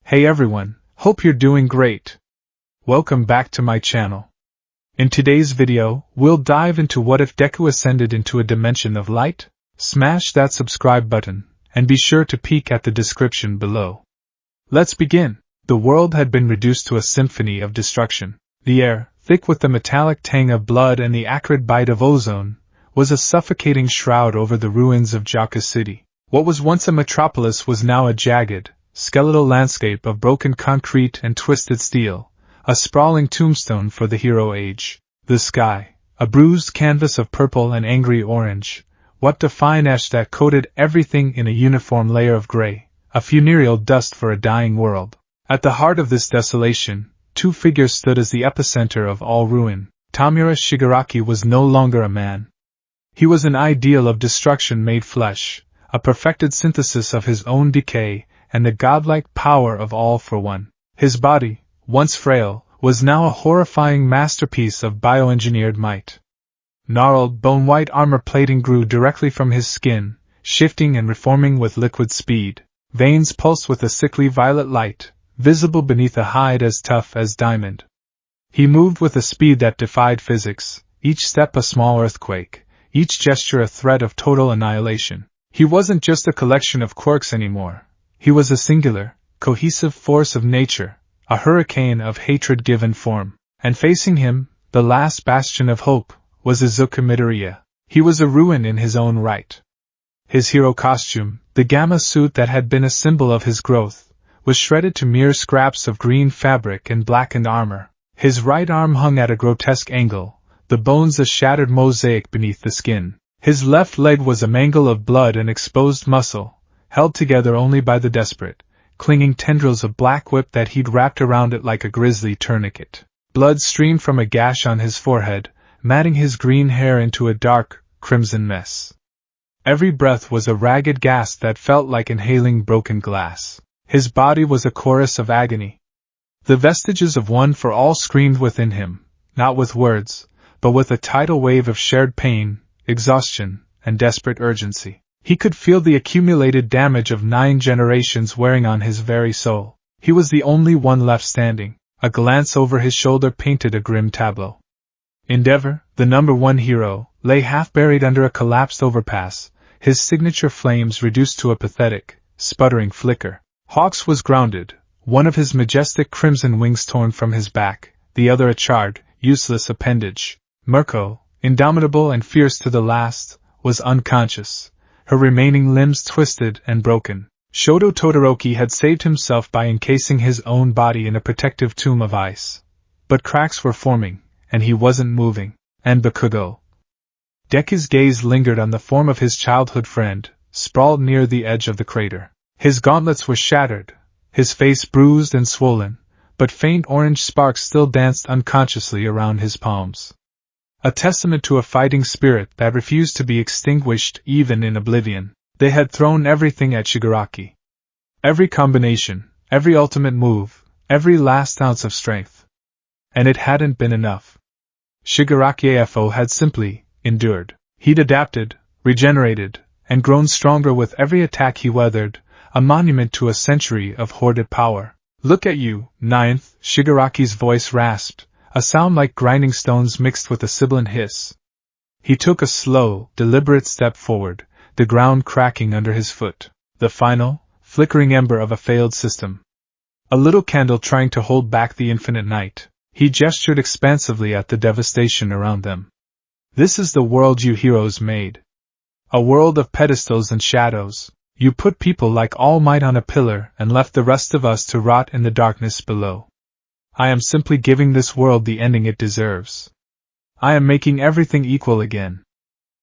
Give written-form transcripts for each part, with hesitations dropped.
Hey everyone, hope you're doing great. Welcome back to my channel. In today's video, we'll dive into what if Deku ascended into a dimension of light? Smash that subscribe button, and be sure to peek at the description below. Let's begin. The world had been reduced to a symphony of destruction. The air, thick with the metallic tang of blood and the acrid bite of ozone, was a suffocating shroud over the ruins of Jaka City. What was once a metropolis was now a jagged, skeletal landscape of broken concrete and twisted steel, a sprawling tombstone for the hero age. The sky, a bruised canvas of purple and angry orange, what a fine ash that coated everything in a uniform layer of gray, a funereal dust for a dying world. At the heart of this desolation, two figures stood as the epicenter of all ruin. Tamura Shigaraki was no longer a man. He was an ideal of destruction made flesh, a perfected synthesis of his own decay and the godlike power of All for One. His body, once frail, was now a horrifying masterpiece of bioengineered might. Gnarled, bone-white armor plating grew directly from his skin, shifting and reforming with liquid speed. Veins pulsed with a sickly violet light, visible beneath a hide as tough as diamond. He moved with a speed that defied physics, each step a small earthquake, each gesture a threat of total annihilation. He wasn't just a collection of quirks anymore. He was a singular, cohesive force of nature, a hurricane of hatred given form. And facing him, the last bastion of hope, was Izuku Midoriya. He was a ruin in his own right. His hero costume, the gamma suit that had been a symbol of his growth, was shredded to mere scraps of green fabric and blackened armor. His right arm hung at a grotesque angle, the bones a shattered mosaic beneath the skin. His left leg was a mangle of blood and exposed muscle, held together only by the desperate, clinging tendrils of black whip that he'd wrapped around it like a grisly tourniquet. Blood streamed from a gash on his forehead, matting his green hair into a dark, crimson mess. Every breath was a ragged gasp that felt like inhaling broken glass. His body was a chorus of agony. The vestiges of One for All screamed within him, not with words, but with a tidal wave of shared pain, exhaustion, and desperate urgency. He could feel the accumulated damage of 9 generations wearing on his very soul. He was the only one left standing. A glance over his shoulder painted a grim tableau. Endeavor, the number 1 hero, lay half-buried under a collapsed overpass, his signature flames reduced to a pathetic, sputtering flicker. Hawks was grounded, one of his majestic crimson wings torn from his back, the other a charred, useless appendage. Mirko, indomitable and fierce to the last, was unconscious, her remaining limbs twisted and broken. Shoto Todoroki had saved himself by encasing his own body in a protective tomb of ice. But cracks were forming, and he wasn't moving. And Bakugo. Deku's gaze lingered on the form of his childhood friend, sprawled near the edge of the crater. His gauntlets were shattered, his face bruised and swollen, but faint orange sparks still danced unconsciously around his palms. A testament to a fighting spirit that refused to be extinguished even in oblivion. They had thrown everything at Shigaraki. Every combination, every ultimate move, every last ounce of strength. And it hadn't been enough. Shigaraki AFO had simply endured. He'd adapted, regenerated, and grown stronger with every attack he weathered, a monument to a century of hoarded power. Look at you, Ninth, Shigaraki's voice rasped, a sound like grinding stones mixed with a sibilant hiss. He took a slow, deliberate step forward, the ground cracking under his foot, the final, flickering ember of a failed system. A little candle trying to hold back the infinite night. He gestured expansively at the devastation around them. This is the world you heroes made. A world of pedestals and shadows. You put people like All Might on a pillar and left the rest of us to rot in the darkness below. I am simply giving this world the ending it deserves. I am making everything equal again.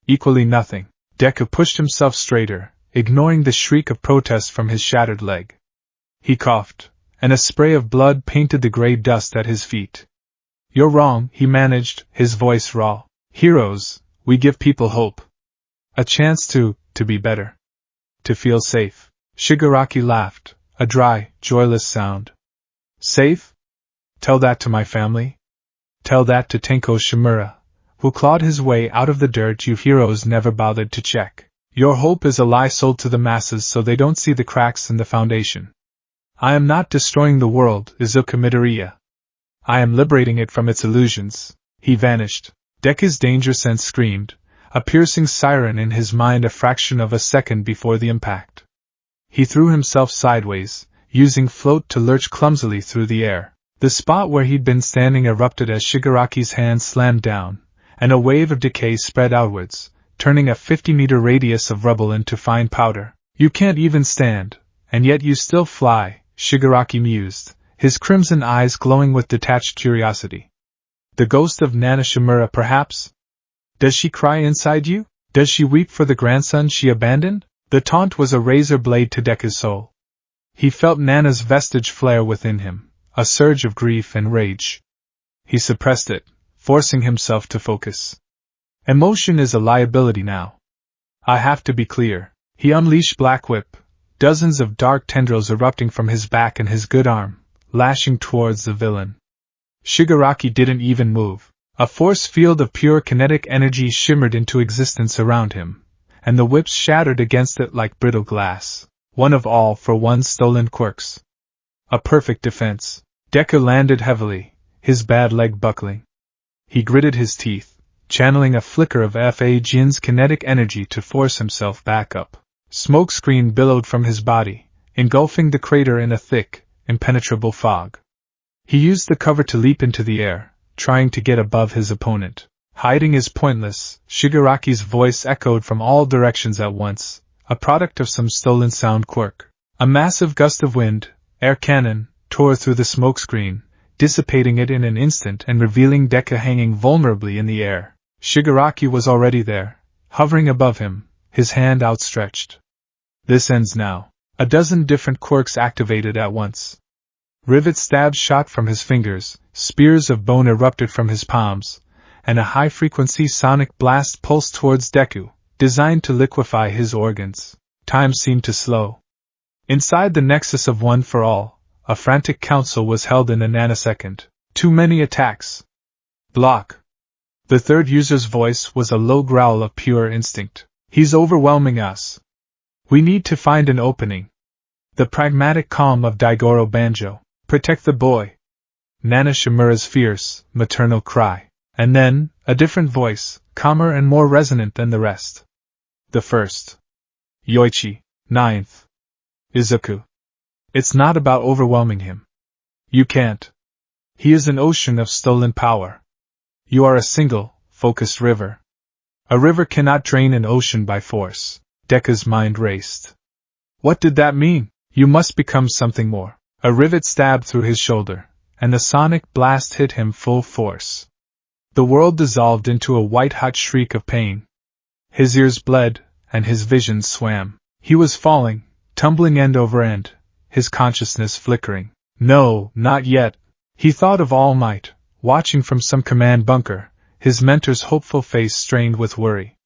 Equally nothing. Deku pushed himself straighter, ignoring the shriek of protest from his shattered leg. He coughed, and a spray of blood painted the gray dust at his feet. You're wrong, he managed, his voice raw. Heroes, we give people hope. A chance to be better. To feel safe. Shigaraki laughed, a dry, joyless sound. Safe? Tell that to my family? Tell that to Tenko Shimura, who clawed his way out of the dirt you heroes never bothered to check. Your hope is a lie sold to the masses so they don't see the cracks in the foundation. I am not destroying the world, Izuku Midoriya. I am liberating it from its illusions. He vanished. Deku's danger sense screamed, a piercing siren in his mind a fraction of a second before the impact. He threw himself sideways, using float to lurch clumsily through the air. The spot where he'd been standing erupted as Shigaraki's hand slammed down, and a wave of decay spread outwards, turning a 50-meter radius of rubble into fine powder. You can't even stand, and yet you still fly, Shigaraki mused, his crimson eyes glowing with detached curiosity. The ghost of Nana Shimura, perhaps? Does she cry inside you? Does she weep for the grandson she abandoned? The taunt was a razor blade to Deku's soul. He felt Nana's vestige flare within him, a surge of grief and rage. He suppressed it, forcing himself to focus. Emotion is a liability now. I have to be clear. He unleashed Black Whip, dozens of dark tendrils erupting from his back and his good arm, lashing towards the villain. Shigaraki didn't even move. A force field of pure kinetic energy shimmered into existence around him, and the whips shattered against it like brittle glass, one of all for one's stolen quirks. A perfect defense. Deku landed heavily, his bad leg buckling. He gritted his teeth, channeling a flicker of Fa Jin's kinetic energy to force himself back up. Smoke screen billowed from his body, engulfing the crater in a thick, impenetrable fog. He used the cover to leap into the air, trying to get above his opponent. Hiding is pointless, Shigaraki's voice echoed from all directions at once, a product of some stolen sound quirk. A massive gust of wind, air cannon, tore through the smokescreen, dissipating it in an instant and revealing Deku hanging vulnerably in the air. Shigaraki was already there, hovering above him, his hand outstretched. This ends now. A dozen different quirks activated at once. Rivet stabs shot from his fingers, spears of bone erupted from his palms, and a high-frequency sonic blast pulsed towards Deku, designed to liquefy his organs. Time seemed to slow. Inside the nexus of One for All, a frantic council was held in a nanosecond. Too many attacks. Block. The third user's voice was a low growl of pure instinct. He's overwhelming us. We need to find an opening. The pragmatic calm of Daigoro Banjo. Protect the boy. Nana Shimura's fierce, maternal cry. And then, a different voice, calmer and more resonant than the rest. The first. Yoichi, 9th. Izuku. It's not about overwhelming him. You can't. He is an ocean of stolen power. You are a single, focused river. A river cannot drain an ocean by force. Deku's mind raced. What did that mean? You must become something more. A rivet stabbed through his shoulder, and the sonic blast hit him full force. The world dissolved into a white-hot shriek of pain. His ears bled, and his vision swam. He was falling, tumbling end over end, his consciousness flickering. No, not yet. He thought of All Might, watching from some command bunker, his mentor's hopeful face strained with worry.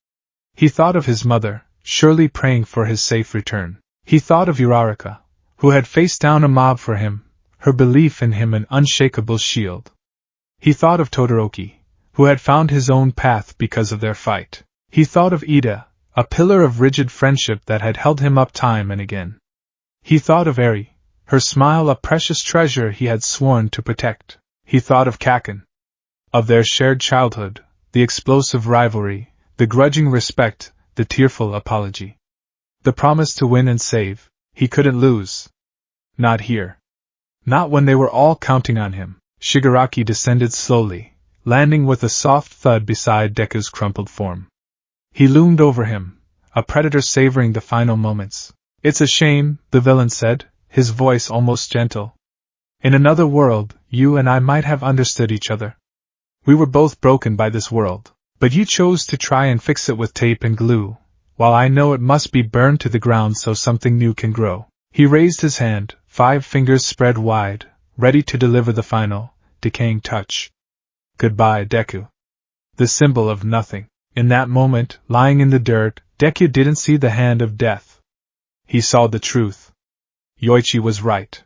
He thought of his mother, surely praying for his safe return. He thought of Uraraka, who had faced down a mob for him, her belief in him an unshakable shield. He thought of Todoroki, who had found his own path because of their fight. He thought of Ida, a pillar of rigid friendship that had held him up time and again. He thought of Eri, her smile a precious treasure he had sworn to protect. He thought of Kaken. Of their shared childhood, the explosive rivalry, the grudging respect, the tearful apology. The promise to win and save. He couldn't lose. Not here. Not when they were all counting on him. Shigaraki descended slowly, landing with a soft thud beside Deku's crumpled form. He loomed over him, a predator savoring the final moments. It's a shame, the villain said, his voice almost gentle. In another world, you and I might have understood each other. We were both broken by this world, but you chose to try and fix it with tape and glue, while I know it must be burned to the ground so something new can grow. He raised his hand, 5 fingers spread wide, ready to deliver the final, decaying touch. Goodbye, Deku. The symbol of nothing. In that moment, lying in the dirt, Deku didn't see the hand of death. He saw the truth. Yoichi was right.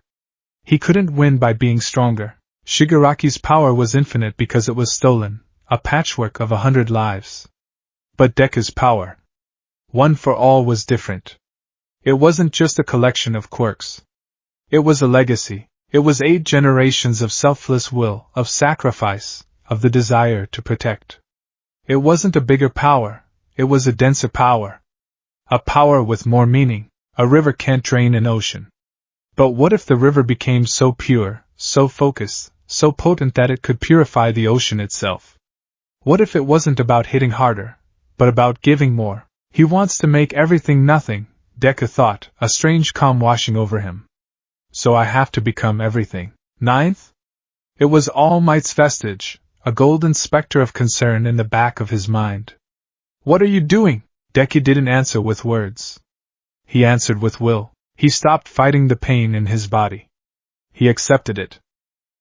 He couldn't win by being stronger. Shigaraki's power was infinite because it was stolen, a patchwork of 100 lives. But Deku's power, One for All, was different. It wasn't just a collection of quirks. It was a legacy. It was 8 generations of selfless will, of sacrifice, of the desire to protect. It wasn't a bigger power, it was a denser power. A power with more meaning. A river can't drain an ocean. But what if the river became so pure, so focused, so potent that it could purify the ocean itself? What if it wasn't about hitting harder, but about giving more? He wants to make everything nothing, Deku thought, a strange calm washing over him. So I have to become everything. 9th? It was All Might's vestige, a golden specter of concern in the back of his mind. What are you doing? Deku didn't answer with words. He answered with will. He stopped fighting the pain in his body. He accepted it.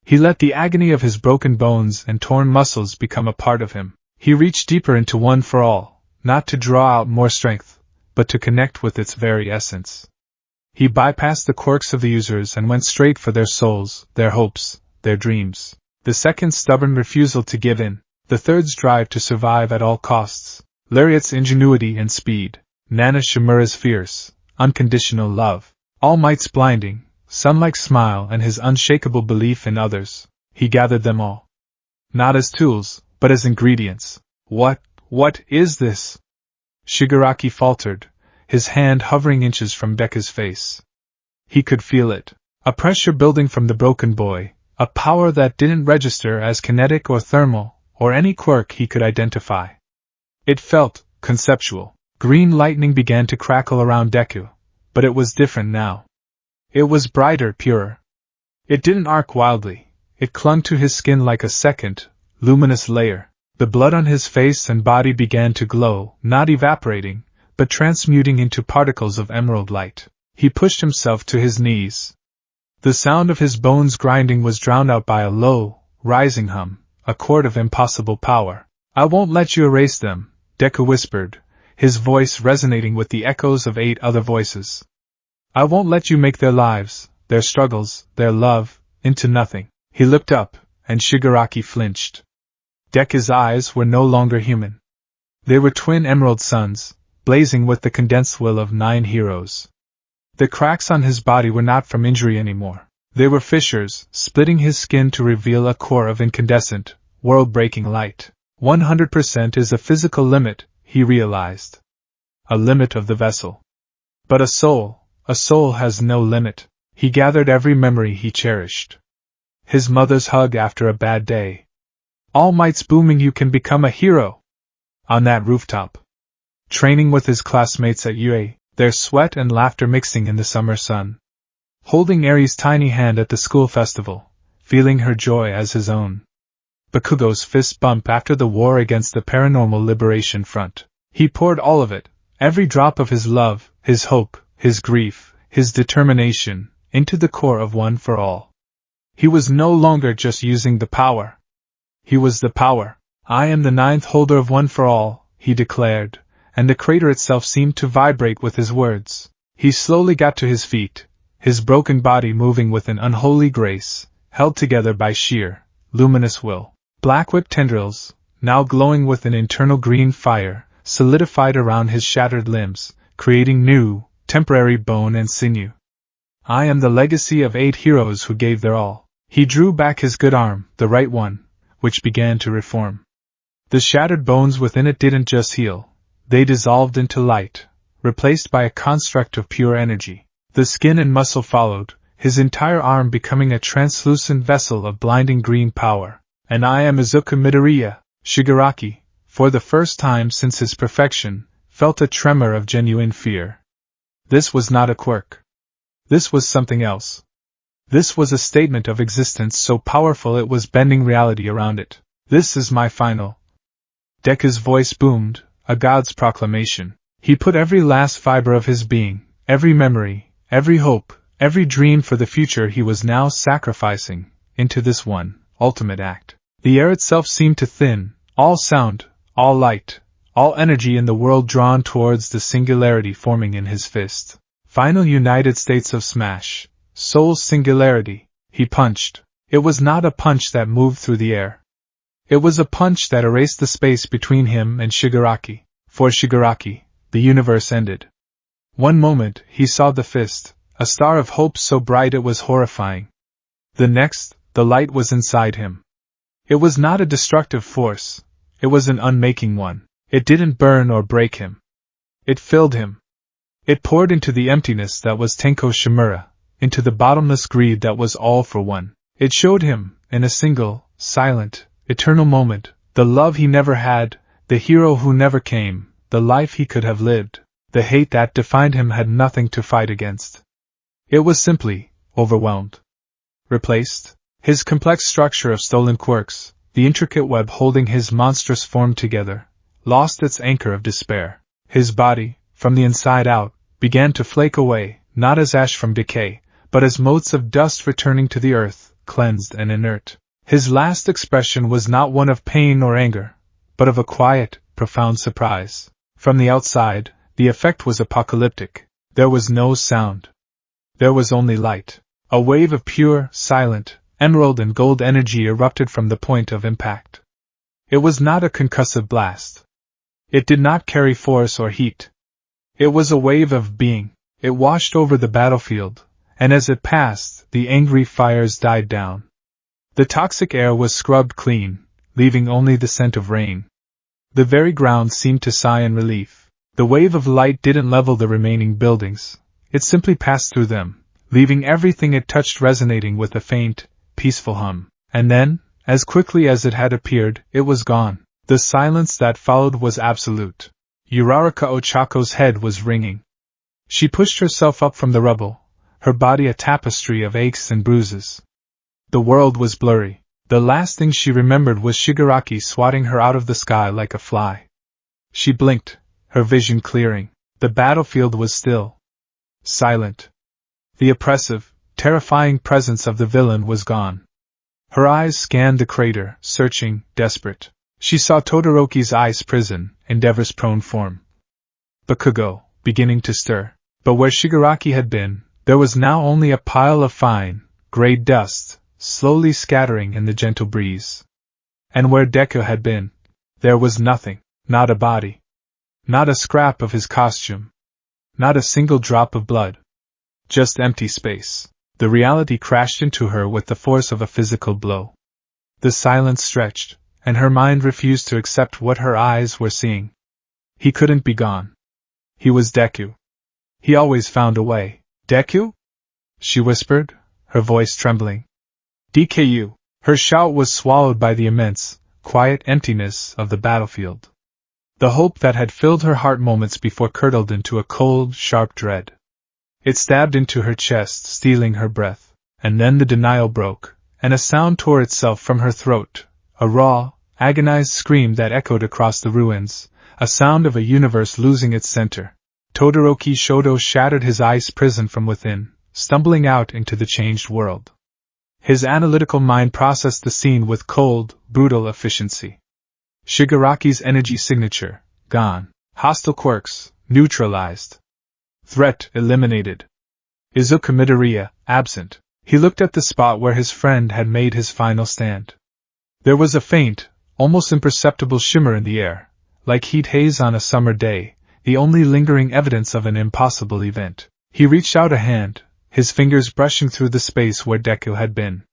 He let the agony of his broken bones and torn muscles become a part of him. He reached deeper into One for All, not to draw out more strength, but to connect with its very essence. He bypassed the quirks of the users and went straight for their souls, their hopes, their dreams. The second's stubborn refusal to give in, the third's drive to survive at all costs, Lariat's ingenuity and speed, Nana Shimura's fierce, unconditional love, All Might's blinding, sun-like smile and his unshakable belief in others. He gathered them all. Not as tools, but as ingredients. What is this? Shigaraki faltered, his hand hovering inches from Deku's face. He could feel it. A pressure building from the broken boy, a power that didn't register as kinetic or thermal, or any quirk he could identify. It felt conceptual. Green lightning began to crackle around Deku, but it was different now. It was brighter, purer. It didn't arc wildly, it clung to his skin like a second, luminous layer. The blood on his face and body began to glow, not evaporating, but transmuting into particles of emerald light. He pushed himself to his knees. The sound of his bones grinding was drowned out by a low, rising hum, a chord of impossible power. I won't let you erase them, Deku whispered, his voice resonating with the echoes of 8 other voices. I won't let you make their lives, their struggles, their love, into nothing. He looked up, and Shigaraki flinched. Deku's eyes were no longer human. They were twin emerald suns, blazing with the condensed will of 9 heroes. The cracks on his body were not from injury anymore. They were fissures, splitting his skin to reveal a core of incandescent, world-breaking light. 100% is a physical limit, he realized. A limit of the vessel. But a soul has no limit. He gathered every memory he cherished. His mother's hug after a bad day. All Might's booming "You can become a hero!" on that rooftop. Training with his classmates at UA, their sweat and laughter mixing in the summer sun. Holding Eri's tiny hand at the school festival, feeling her joy as his own. Bakugo's fist bump after the war against the Paranormal Liberation Front. He poured all of it, every drop of his love, his hope, his grief, his determination, into the core of One for All. He was no longer just using the power. He was the power. I am the 9th holder of One for All, he declared, and the crater itself seemed to vibrate with his words. He slowly got to his feet, his broken body moving with an unholy grace, held together by sheer, luminous will. Black whip tendrils, now glowing with an internal green fire, solidified around his shattered limbs, creating new, temporary bone and sinew. I am the legacy of 8 heroes who gave their all. He drew back his good arm, the right one, which began to reform. The shattered bones within it didn't just heal. They dissolved into light, replaced by a construct of pure energy. The skin and muscle followed, his entire arm becoming a translucent vessel of blinding green power. And I am Izuku Midoriya. Shigaraki, for the first time since his perfection, felt a tremor of genuine fear. This was not a quirk. This was something else. This was a statement of existence so powerful it was bending reality around it. This is my final. Deku's voice boomed, a god's proclamation. He put every last fiber of his being, every memory, every hope, every dream for the future he was now sacrificing, into this one, ultimate act. The air itself seemed to thin, all sound, all light, all energy in the world drawn towards the singularity forming in his fist. Final United States of Smash. Soul's singularity. He punched. It was not a punch that moved through the air. It was a punch that erased the space between him and Shigaraki. For Shigaraki, the universe ended. One moment, he saw the fist, a star of hope so bright it was horrifying. The next, the light was inside him. It was not a destructive force, it was an unmaking one. It didn't burn or break him. It filled him. It poured into the emptiness that was Tenko Shimura, into the bottomless greed that was all for one. It showed him, in a single, silent, eternal moment, the love he never had, the hero who never came, the life he could have lived. The hate that defined him had nothing to fight against. It was simply overwhelmed. Replaced. His complex structure of stolen quirks, the intricate web holding his monstrous form together, lost its anchor of despair. His body, from the inside out, began to flake away, not as ash from decay, but as motes of dust returning to the earth, cleansed and inert. His last expression was not one of pain or anger, but of a quiet, profound surprise. From the outside, the effect was apocalyptic. There was no sound. There was only light. A wave of pure, silent, emerald and gold energy erupted from the point of impact. It was not a concussive blast. It did not carry force or heat. It was a wave of being. It washed over the battlefield, and as it passed, the angry fires died down. The toxic air was scrubbed clean, leaving only the scent of rain. The very ground seemed to sigh in relief. The wave of light didn't level the remaining buildings. It simply passed through them, leaving everything it touched resonating with a faint, peaceful hum. And then, as quickly as it had appeared, it was gone. The silence that followed was absolute. Uraraka Ochako's head was ringing. She pushed herself up from the rubble, her body a tapestry of aches and bruises. The world was blurry. The last thing she remembered was Shigaraki swatting her out of the sky like a fly. She blinked, her vision clearing. The battlefield was still. Silent. The oppressive, terrifying presence of the villain was gone. Her eyes scanned the crater, searching, desperate. She saw Todoroki's ice prison, Endeavor's prone form. Bakugo, beginning to stir. But where Shigaraki had been, there was now only a pile of fine, gray dust, slowly scattering in the gentle breeze. And where Deku had been, there was nothing, not a body. Not a scrap of his costume. Not a single drop of blood. Just empty space. The reality crashed into her with the force of a physical blow. The silence stretched, and her mind refused to accept what her eyes were seeing. He couldn't be gone. He was Deku. He always found a way. Deku? She whispered, her voice trembling. DKU. Her shout was swallowed by the immense, quiet emptiness of the battlefield. The hope that had filled her heart moments before curdled into a cold, sharp dread. It stabbed into her chest, stealing her breath. And then the denial broke, and a sound tore itself from her throat, a raw, agonized scream that echoed across the ruins, a sound of a universe losing its center. Todoroki Shoto shattered his ice prison from within, stumbling out into the changed world. His analytical mind processed the scene with cold, brutal efficiency. Shigaraki's energy signature, gone. Hostile quirks, neutralized. Threat eliminated. Izuku Midoriya, absent. He looked at the spot where his friend had made his final stand. There was a faint, almost imperceptible shimmer in the air, like heat haze on a summer day, the only lingering evidence of an impossible event. He reached out a hand, his fingers brushing through the space where Deku had been.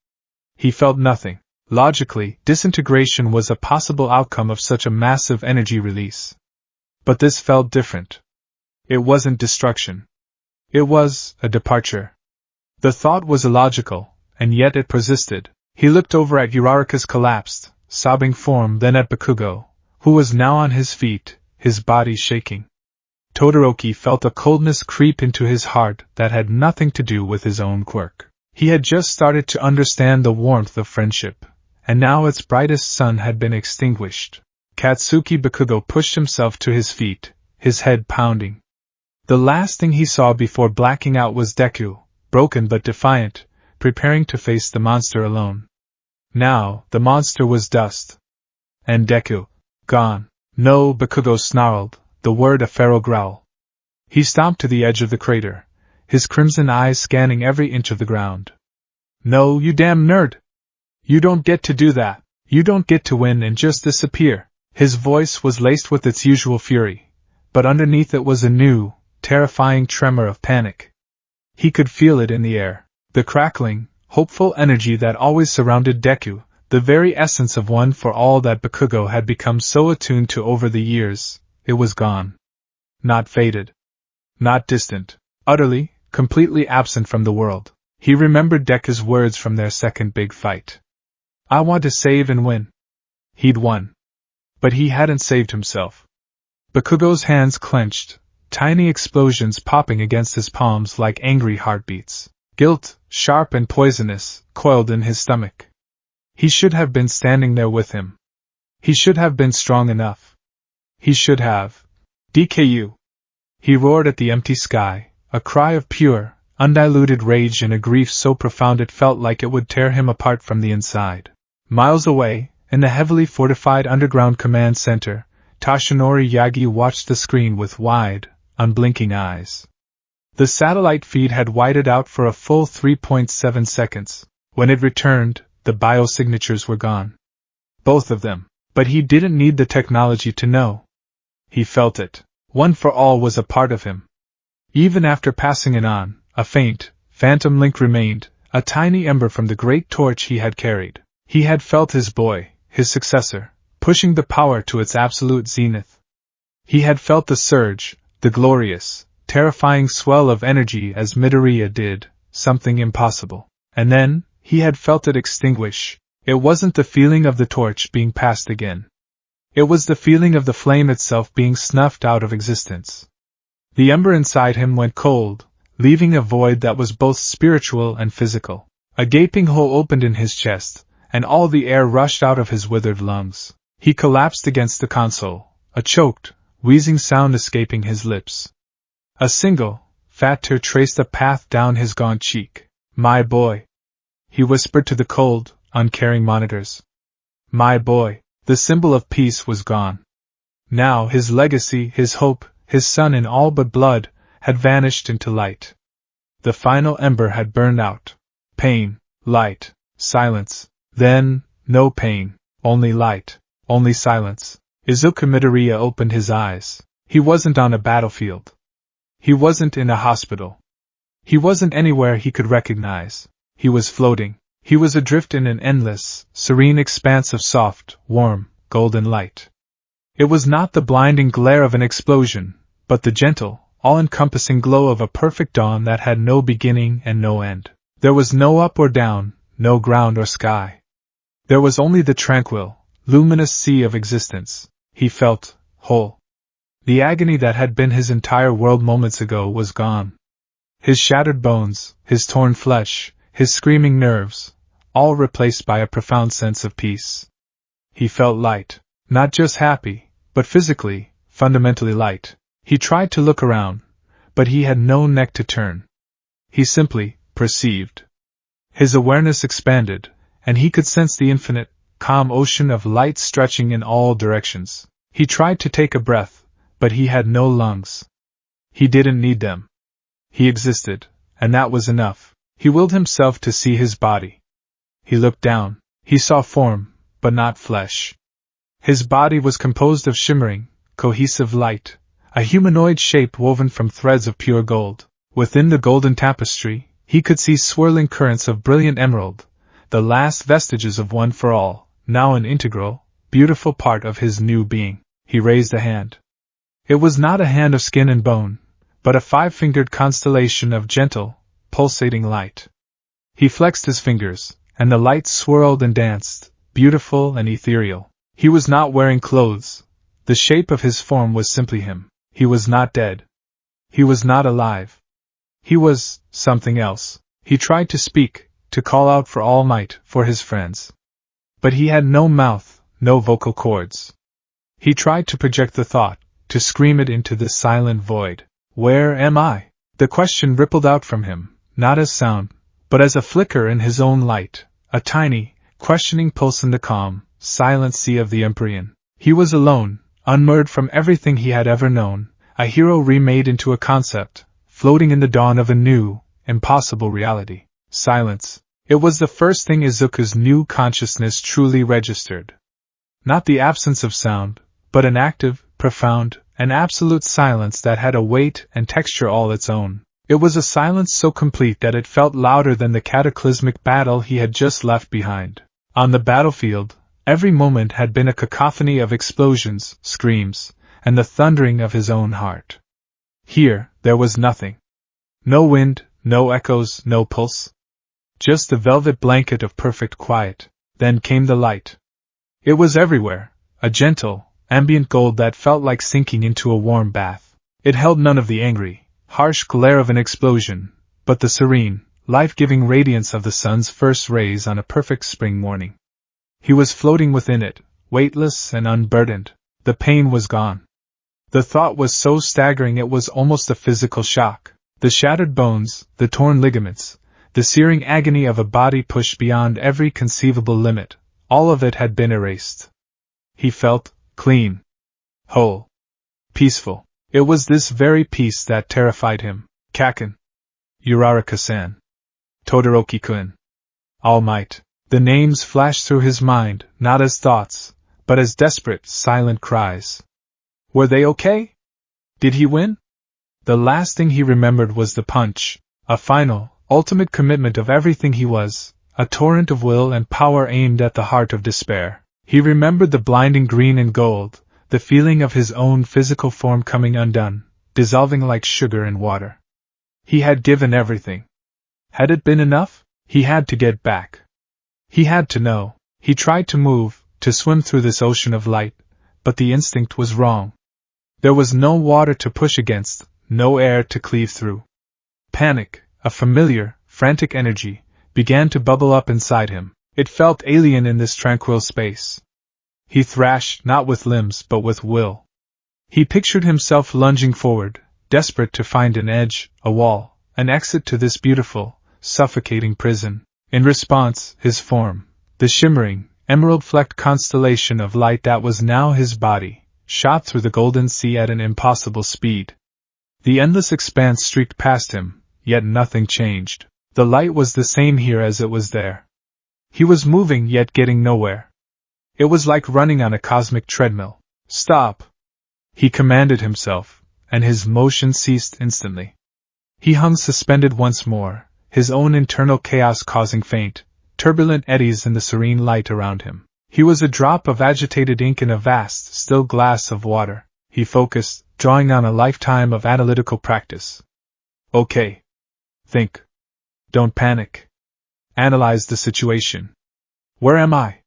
He felt nothing. Logically, disintegration was a possible outcome of such a massive energy release. But this felt different. It wasn't destruction. It was a departure. The thought was illogical, and yet it persisted. He looked over at Uraraka's collapsed, sobbing form, then at Bakugo, who was now on his feet, his body shaking. Todoroki felt a coldness creep into his heart that had nothing to do with his own quirk. He had just started to understand the warmth of friendship, and now its brightest sun had been extinguished. Katsuki Bakugo pushed himself to his feet, his head pounding. The last thing he saw before blacking out was Deku, broken but defiant, preparing to face the monster alone. Now, the monster was dust. And Deku, gone. No, Bakugo snarled, the word a feral growl. He stomped to the edge of the crater, his crimson eyes scanning every inch of the ground. No, you damn nerd! You don't get to do that. You don't get to win and just disappear. His voice was laced with its usual fury, but underneath it was a new, terrifying tremor of panic. He could feel it in the air. The crackling, hopeful energy that always surrounded Deku, the very essence of one for all that Bakugo had become so attuned to over the years, it was gone. Not faded. Not distant. Utterly, completely absent from the world. He remembered Deku's words from their second big fight. I want to save and win. He'd won. But he hadn't saved himself. Bakugo's hands clenched, tiny explosions popping against his palms like angry heartbeats. Guilt, sharp and poisonous, coiled in his stomach. He should have been standing there with him. He should have been strong enough. He should have. DKU. He roared at the empty sky, a cry of pure, undiluted rage and a grief so profound it felt like it would tear him apart from the inside. Miles away, in the heavily fortified underground command center, Toshinori Yagi watched the screen with wide, unblinking eyes. The satellite feed had whited out for a full 3.7 seconds. When it returned, the biosignatures were gone. Both of them. But he didn't need the technology to know. He felt it. One for all was a part of him. Even after passing it on, a faint, phantom link remained, a tiny ember from the great torch he had carried. He had felt his boy, his successor, pushing the power to its absolute zenith. He had felt the surge, the glorious, terrifying swell of energy as Midoriya did, something impossible. And then, he had felt it extinguish. It wasn't the feeling of the torch being passed again. It was the feeling of the flame itself being snuffed out of existence. The ember inside him went cold, leaving a void that was both spiritual and physical. A gaping hole opened in his chest, and all the air rushed out of his withered lungs. He collapsed against the console, a choked, wheezing sound escaping his lips. A single, fat tear traced a path down his gaunt cheek. My boy. He whispered to the cold, uncaring monitors. My boy. The symbol of peace was gone. Now his legacy, his hope, his son in all but blood, had vanished into light. The final ember had burned out. Pain, light, silence. Then, no pain, only light, only silence. Izuku Midoriya opened his eyes. He wasn't on a battlefield. He wasn't in a hospital. He wasn't anywhere he could recognize. He was floating. He was adrift in an endless, serene expanse of soft, warm, golden light. It was not the blinding glare of an explosion, but the gentle, all-encompassing glow of a perfect dawn that had no beginning and no end. There was no up or down, no ground or sky. There was only the tranquil, luminous sea of existence. He felt whole. The agony that had been his entire world moments ago was gone. His shattered bones, his torn flesh, his screaming nerves, all replaced by a profound sense of peace. He felt light, not just happy, but physically, fundamentally light. He tried to look around, but he had no neck to turn. He simply perceived. His awareness expanded, and he could sense the infinite, calm ocean of light stretching in all directions. He tried to take a breath, but he had no lungs. He didn't need them. He existed, and that was enough. He willed himself to see his body. He looked down. He saw form, but not flesh. His body was composed of shimmering, cohesive light, a humanoid shape woven from threads of pure gold. Within the golden tapestry, he could see swirling currents of brilliant emerald, the last vestiges of one for all, now an integral, beautiful part of his new being. He raised a hand. It was not a hand of skin and bone, but a five-fingered constellation of gentle, pulsating light. He flexed his fingers, and the light swirled and danced, beautiful and ethereal. He was not wearing clothes. The shape of his form was simply him. He was not dead. He was not alive. He was something else. He tried to speak, to call out for all might, for his friends. But he had no mouth, no vocal cords. He tried to project the thought, to scream it into the silent void. Where am I? The question rippled out from him, not as sound, but as a flicker in his own light, a tiny, questioning pulse in the calm, silent sea of the Empyrean. He was alone, unmoored from everything he had ever known, a hero remade into a concept, floating in the dawn of a new, impossible reality. Silence. It was the first thing Izuku's new consciousness truly registered. Not the absence of sound, but an active, profound, and absolute silence that had a weight and texture all its own. It was a silence so complete that it felt louder than the cataclysmic battle he had just left behind. On the battlefield, every moment had been a cacophony of explosions, screams, and the thundering of his own heart. Here, there was nothing. No wind, no echoes, no pulse. Just the velvet blanket of perfect quiet. Then came the light. It was everywhere, a gentle, ambient gold that felt like sinking into a warm bath. It held none of the angry, harsh glare of an explosion, but the serene, life-giving radiance of the sun's first rays on a perfect spring morning. He was floating within it, weightless and unburdened. The pain was gone. The thought was so staggering it was almost a physical shock. The shattered bones, the torn ligaments, the searing agony of a body pushed beyond every conceivable limit, all of it had been erased. He felt clean, whole, peaceful. It was this very peace that terrified him. Kaken. Uraraka-san. Todoroki-kun. All Might. The names flashed through his mind, not as thoughts, but as desperate, silent cries. Were they okay? Did he win? The last thing he remembered was the punch, a final, ultimate commitment of everything he was, a torrent of will and power aimed at the heart of despair. He remembered the blinding green and gold, the feeling of his own physical form coming undone, dissolving like sugar in water. He had given everything. Had it been enough? He had to get back. He had to know. He tried to move, to swim through this ocean of light, but the instinct was wrong. There was no water to push against, no air to cleave through. Panic, a familiar, frantic energy, began to bubble up inside him. It felt alien in this tranquil space. He thrashed, not with limbs but with will. He pictured himself lunging forward, desperate to find an edge, a wall, an exit to this beautiful, suffocating prison. In response, his form, the shimmering, emerald-flecked constellation of light that was now his body, shot through the golden sea at an impossible speed. The endless expanse streaked past him, yet nothing changed. The light was the same here as it was there. He was moving yet getting nowhere. It was like running on a cosmic treadmill. Stop! He commanded himself, and his motion ceased instantly. He hung suspended once more, his own internal chaos causing faint, turbulent eddies in the serene light around him. He was a drop of agitated ink in a vast, still glass of water. He focused, drawing on a lifetime of analytical practice. Okay. Think. Don't panic. Analyze the situation. Where am I?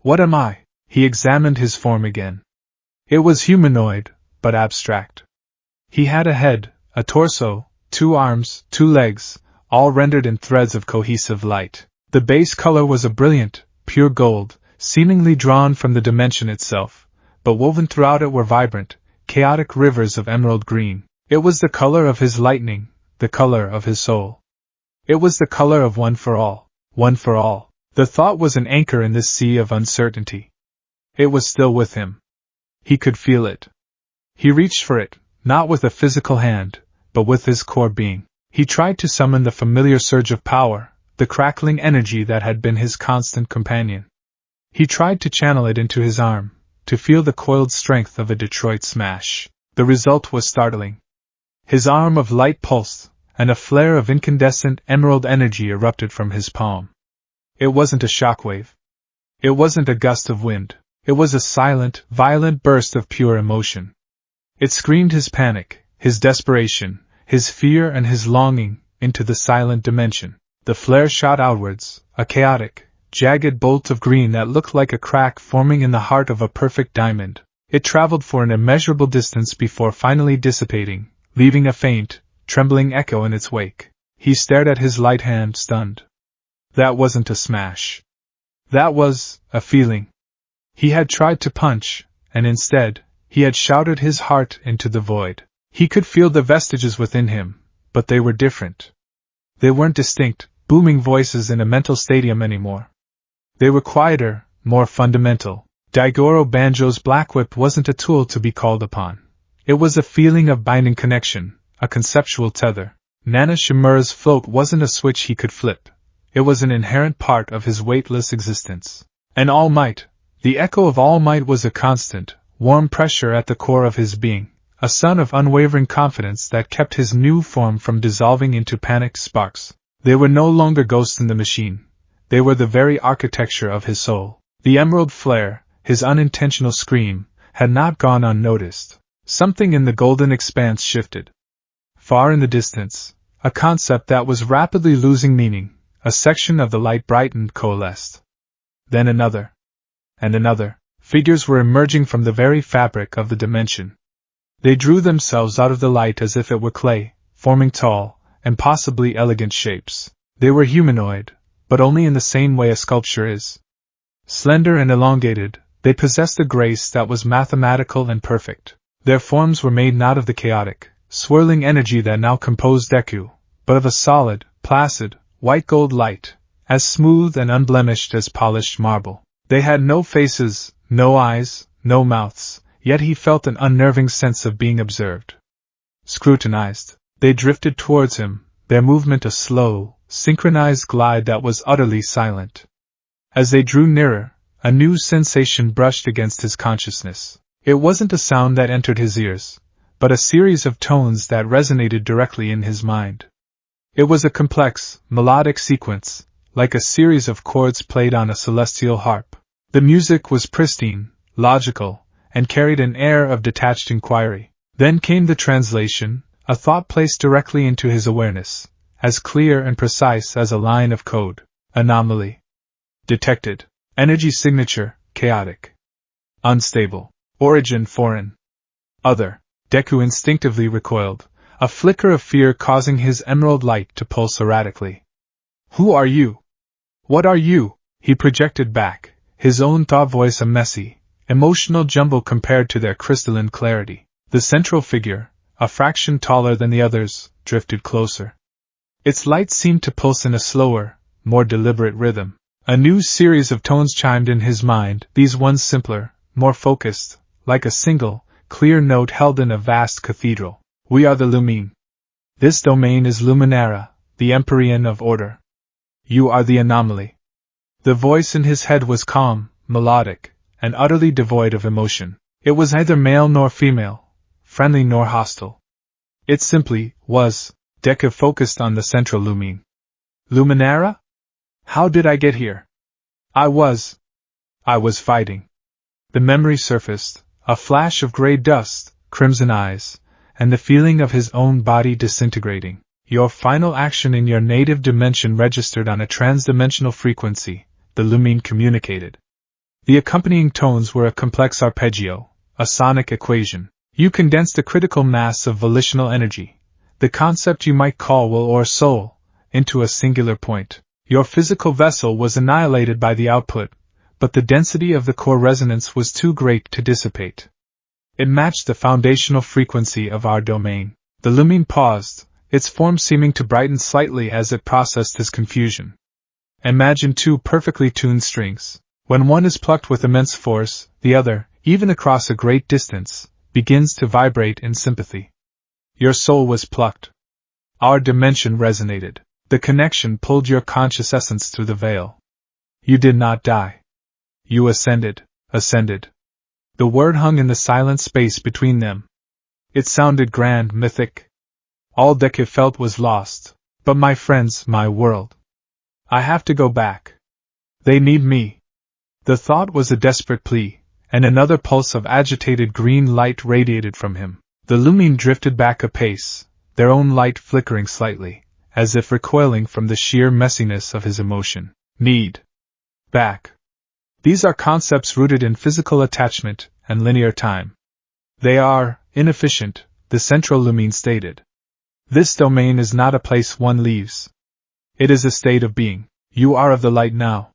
What am I? He examined his form again. It was humanoid, but abstract. He had a head, a torso, 2 arms, 2 legs, all rendered in threads of cohesive light. The base color was a brilliant, pure gold, seemingly drawn from the dimension itself, but woven throughout it were vibrant, chaotic rivers of emerald green. It was the color of his lightning, the color of his soul. It was the color of one for all, one for all. The thought was an anchor in this sea of uncertainty. It was still with him. He could feel it. He reached for it, not with a physical hand, but with his core being. He tried to summon the familiar surge of power, the crackling energy that had been his constant companion. He tried to channel it into his arm, to feel the coiled strength of a Detroit smash. The result was startling. His arm of light pulsed, and a flare of incandescent emerald energy erupted from his palm. It wasn't a shockwave. It wasn't a gust of wind. It was a silent, violent burst of pure emotion. It screamed his panic, his desperation, his fear and his longing, into the silent dimension. The flare shot outwards, a chaotic, jagged bolt of green that looked like a crack forming in the heart of a perfect diamond. It traveled for an immeasurable distance before finally dissipating, leaving a faint, trembling echo in its wake. He stared at his light hand, stunned. That wasn't a smash. That was a feeling. He had tried to punch, and instead, he had shouted his heart into the void. He could feel the vestiges within him, but they were different. They weren't distinct, booming voices in a mental stadium anymore. They were quieter, more fundamental. Daigoro Banjo's black whip wasn't a tool to be called upon. It was a feeling of binding connection, a conceptual tether. Nana Shimura's float wasn't a switch he could flip. It was an inherent part of his weightless existence. And All Might, the echo of All Might was a constant, warm pressure at the core of his being, a sun of unwavering confidence that kept his new form from dissolving into panicked sparks. They were no longer ghosts in the machine. They were the very architecture of his soul. The emerald flare, his unintentional scream, had not gone unnoticed. Something in the golden expanse shifted. Far in the distance, a concept that was rapidly losing meaning, a section of the light brightened, coalesced. Then another. And another. Figures were emerging from the very fabric of the dimension. They drew themselves out of the light as if it were clay, forming tall, and possibly elegant shapes. They were humanoid, but only in the same way a sculpture is. Slender and elongated, they possessed a grace that was mathematical and perfect. Their forms were made not of the chaotic, swirling energy that now composed Deku, but of a solid, placid, white gold light, as smooth and unblemished as polished marble. They had no faces, no eyes, no mouths, yet he felt an unnerving sense of being observed. Scrutinized, they drifted towards him, their movement a slow, synchronized glide that was utterly silent. As they drew nearer, a new sensation brushed against his consciousness. It wasn't a sound that entered his ears, but a series of tones that resonated directly in his mind. It was a complex, melodic sequence, like a series of chords played on a celestial harp. The music was pristine, logical, and carried an air of detached inquiry. Then came the translation, a thought placed directly into his awareness, as clear and precise as a line of code. Anomaly. Detected. Energy signature, chaotic. Unstable. Origin foreign. Other. Deku instinctively recoiled, a flicker of fear causing his emerald light to pulse erratically. Who are you? What are you? He projected back, his own thought voice a messy, emotional jumble compared to their crystalline clarity. The central figure, a fraction taller than the others, drifted closer. Its light seemed to pulse in a slower, more deliberate rhythm. A new series of tones chimed in his mind, these ones simpler, more focused, like a single, clear note held in a vast cathedral. We are the Lumine. This domain is Luminara, the Empyrean of order. You are the anomaly. The voice in his head was calm, melodic, and utterly devoid of emotion. It was neither male nor female, friendly nor hostile. It simply was. Deku focused on the central Lumine. Luminara? How did I get here? I was fighting. The memory surfaced, a flash of gray dust, crimson eyes, and the feeling of his own body disintegrating. Your final action in your native dimension registered on a transdimensional frequency, the Lumine communicated. The accompanying tones were a complex arpeggio, a sonic equation. You condensed a critical mass of volitional energy, the concept you might call will or soul, into a singular point. Your physical vessel was annihilated by the output, but the density of the core resonance was too great to dissipate. It matched the foundational frequency of our domain. The Lumine paused, its form seeming to brighten slightly as it processed his confusion. Imagine two perfectly tuned strings. When one is plucked with immense force, the other, even across a great distance, begins to vibrate in sympathy. Your soul was plucked. Our dimension resonated. The connection pulled your conscious essence through the veil. You did not die. You ascended. The word hung in the silent space between them. It sounded grand, mythic. All Deku felt was lost. But my friends, my world. I have to go back. They need me. The thought was a desperate plea, and another pulse of agitated green light radiated from him. The Lumine drifted back a pace, their own light flickering slightly, as if recoiling from the sheer messiness of his emotion. Need. Back. These are concepts rooted in physical attachment and linear time. They are inefficient, the central Lumine stated. This domain is not a place one leaves. It is a state of being. You are of the light now.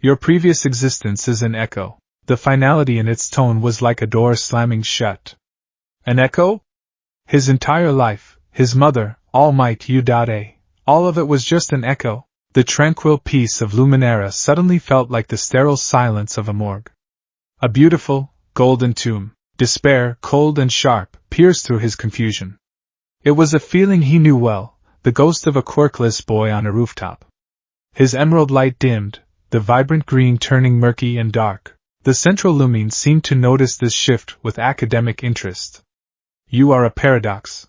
Your previous existence is an echo. The finality in its tone was like a door slamming shut. An echo? His entire life, his mother, all might U.A. All of it was just an echo. The tranquil peace of Luminara suddenly felt like the sterile silence of a morgue. A beautiful, golden tomb. Despair, cold and sharp, pierced through his confusion. It was a feeling he knew well, the ghost of a quirkless boy on a rooftop. His emerald light dimmed, the vibrant green turning murky and dark. The central Lumine seemed to notice this shift with academic interest. You are a paradox.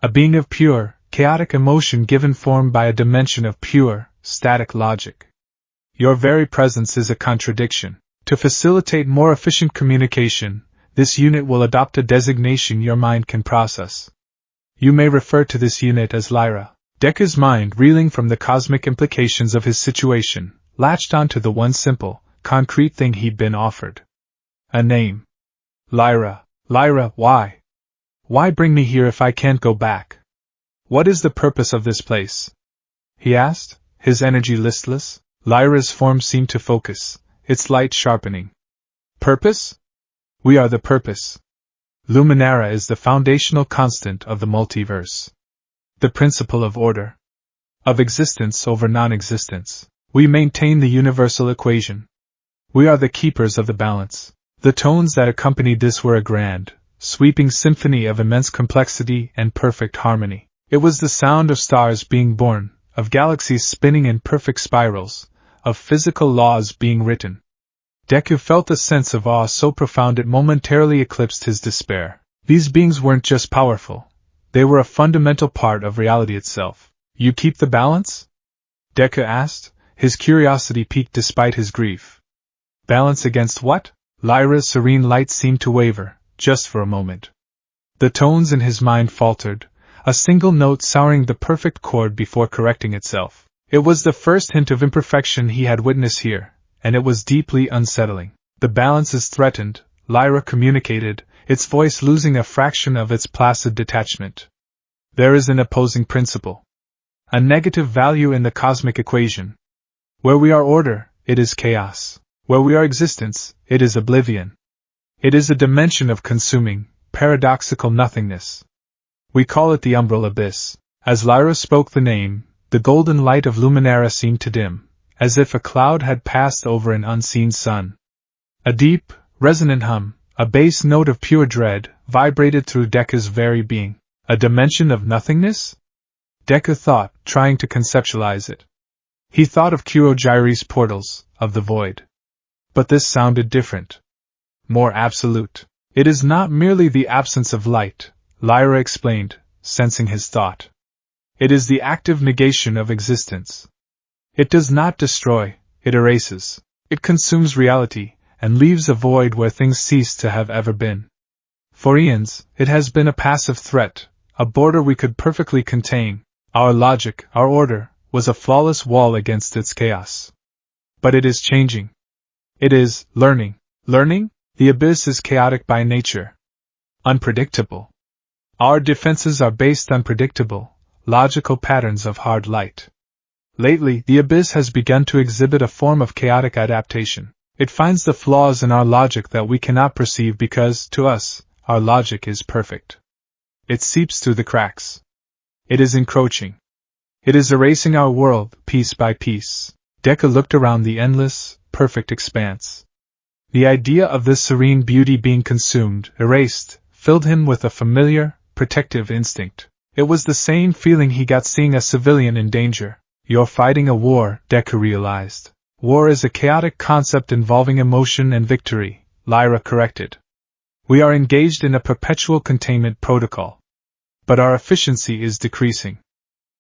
A being of pure, chaotic emotion given form by a dimension of pure, static logic. Your very presence is a contradiction. To facilitate more efficient communication, this unit will adopt a designation your mind can process. You may refer to this unit as Lyra. Deku's mind, reeling from the cosmic implications of his situation, latched onto the one simple, concrete thing he'd been offered. A name. Lyra. Lyra, why? Why bring me here if I can't go back? What is the purpose of this place? He asked, his energy listless. Lyra's form seemed to focus, its light sharpening. Purpose? We are the purpose. Luminara is the foundational constant of the multiverse. The principle of order. Of existence over non-existence. We maintain the universal equation. We are the keepers of the balance. The tones that accompanied this were a grand, sweeping symphony of immense complexity and perfect harmony. It was the sound of stars being born, of galaxies spinning in perfect spirals, of physical laws being written. Deku felt a sense of awe so profound it momentarily eclipsed his despair. These beings weren't just powerful. They were a fundamental part of reality itself. You keep the balance? Deku asked, his curiosity piqued despite his grief. Balance against what? Lyra's serene light seemed to waver, just for a moment. The tones in his mind faltered, a single note souring the perfect chord before correcting itself. It was the first hint of imperfection he had witnessed here, and it was deeply unsettling. The balance is threatened, Lyra communicated, its voice losing a fraction of its placid detachment. There is an opposing principle. A negative value in the cosmic equation. Where we are order, it is chaos. Where we are existence, it is oblivion. It is a dimension of consuming, paradoxical nothingness. We call it the umbral abyss. As Lyra spoke the name, the golden light of Luminara seemed to dim, as if a cloud had passed over an unseen sun. A deep, resonant hum, a bass note of pure dread, vibrated through Deku's very being. A dimension of nothingness? Deku thought, trying to conceptualize it. He thought of Kurojire's portals, of the void. But this sounded different. More absolute. It is not merely the absence of light, Lyra explained, sensing his thought. It is the active negation of existence. It does not destroy, it erases. It consumes reality, and leaves a void where things cease to have ever been. For eons, it has been a passive threat, a border we could perfectly contain. Our logic, our order, was a flawless wall against its chaos. But it is changing. It is learning. Learning? The abyss is chaotic by nature. Unpredictable. Our defenses are based on predictable, logical patterns of hard light. Lately, the abyss has begun to exhibit a form of chaotic adaptation. It finds the flaws in our logic that we cannot perceive because, to us, our logic is perfect. It seeps through the cracks. It is encroaching. It is erasing our world, piece by piece. Deku looked around the endless, perfect expanse. The idea of this serene beauty being consumed, erased, filled him with a familiar, protective instinct. It was the same feeling he got seeing a civilian in danger. You're fighting a war, Deku realized. War is a chaotic concept involving emotion and victory, Lyra corrected. We are engaged in a perpetual containment protocol. But our efficiency is decreasing.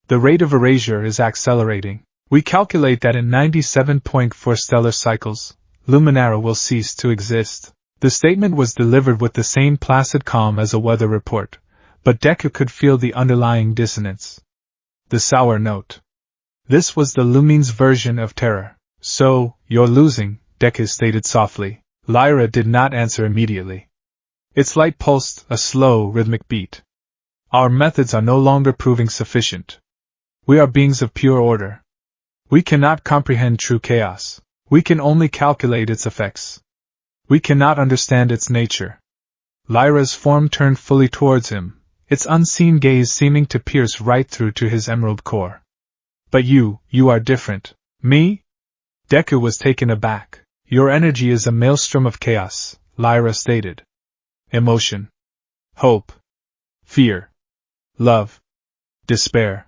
The rate of erasure is accelerating. We calculate that in 97.4 stellar cycles, Luminara will cease to exist. The statement was delivered with the same placid calm as a weather report, but Deku could feel the underlying dissonance. The sour note. This was the Lumine's version of terror. So, you're losing, Deku stated softly. Lyra did not answer immediately. Its light pulsed, a slow, rhythmic beat. Our methods are no longer proving sufficient. We are beings of pure order. We cannot comprehend true chaos. We can only calculate its effects. We cannot understand its nature. Lyra's form turned fully towards him, its unseen gaze seeming to pierce right through to his emerald core. But you are different. Me? Deku was taken aback. Your energy is a maelstrom of chaos, Lyra stated. Emotion. Hope. Fear. Love. Despair.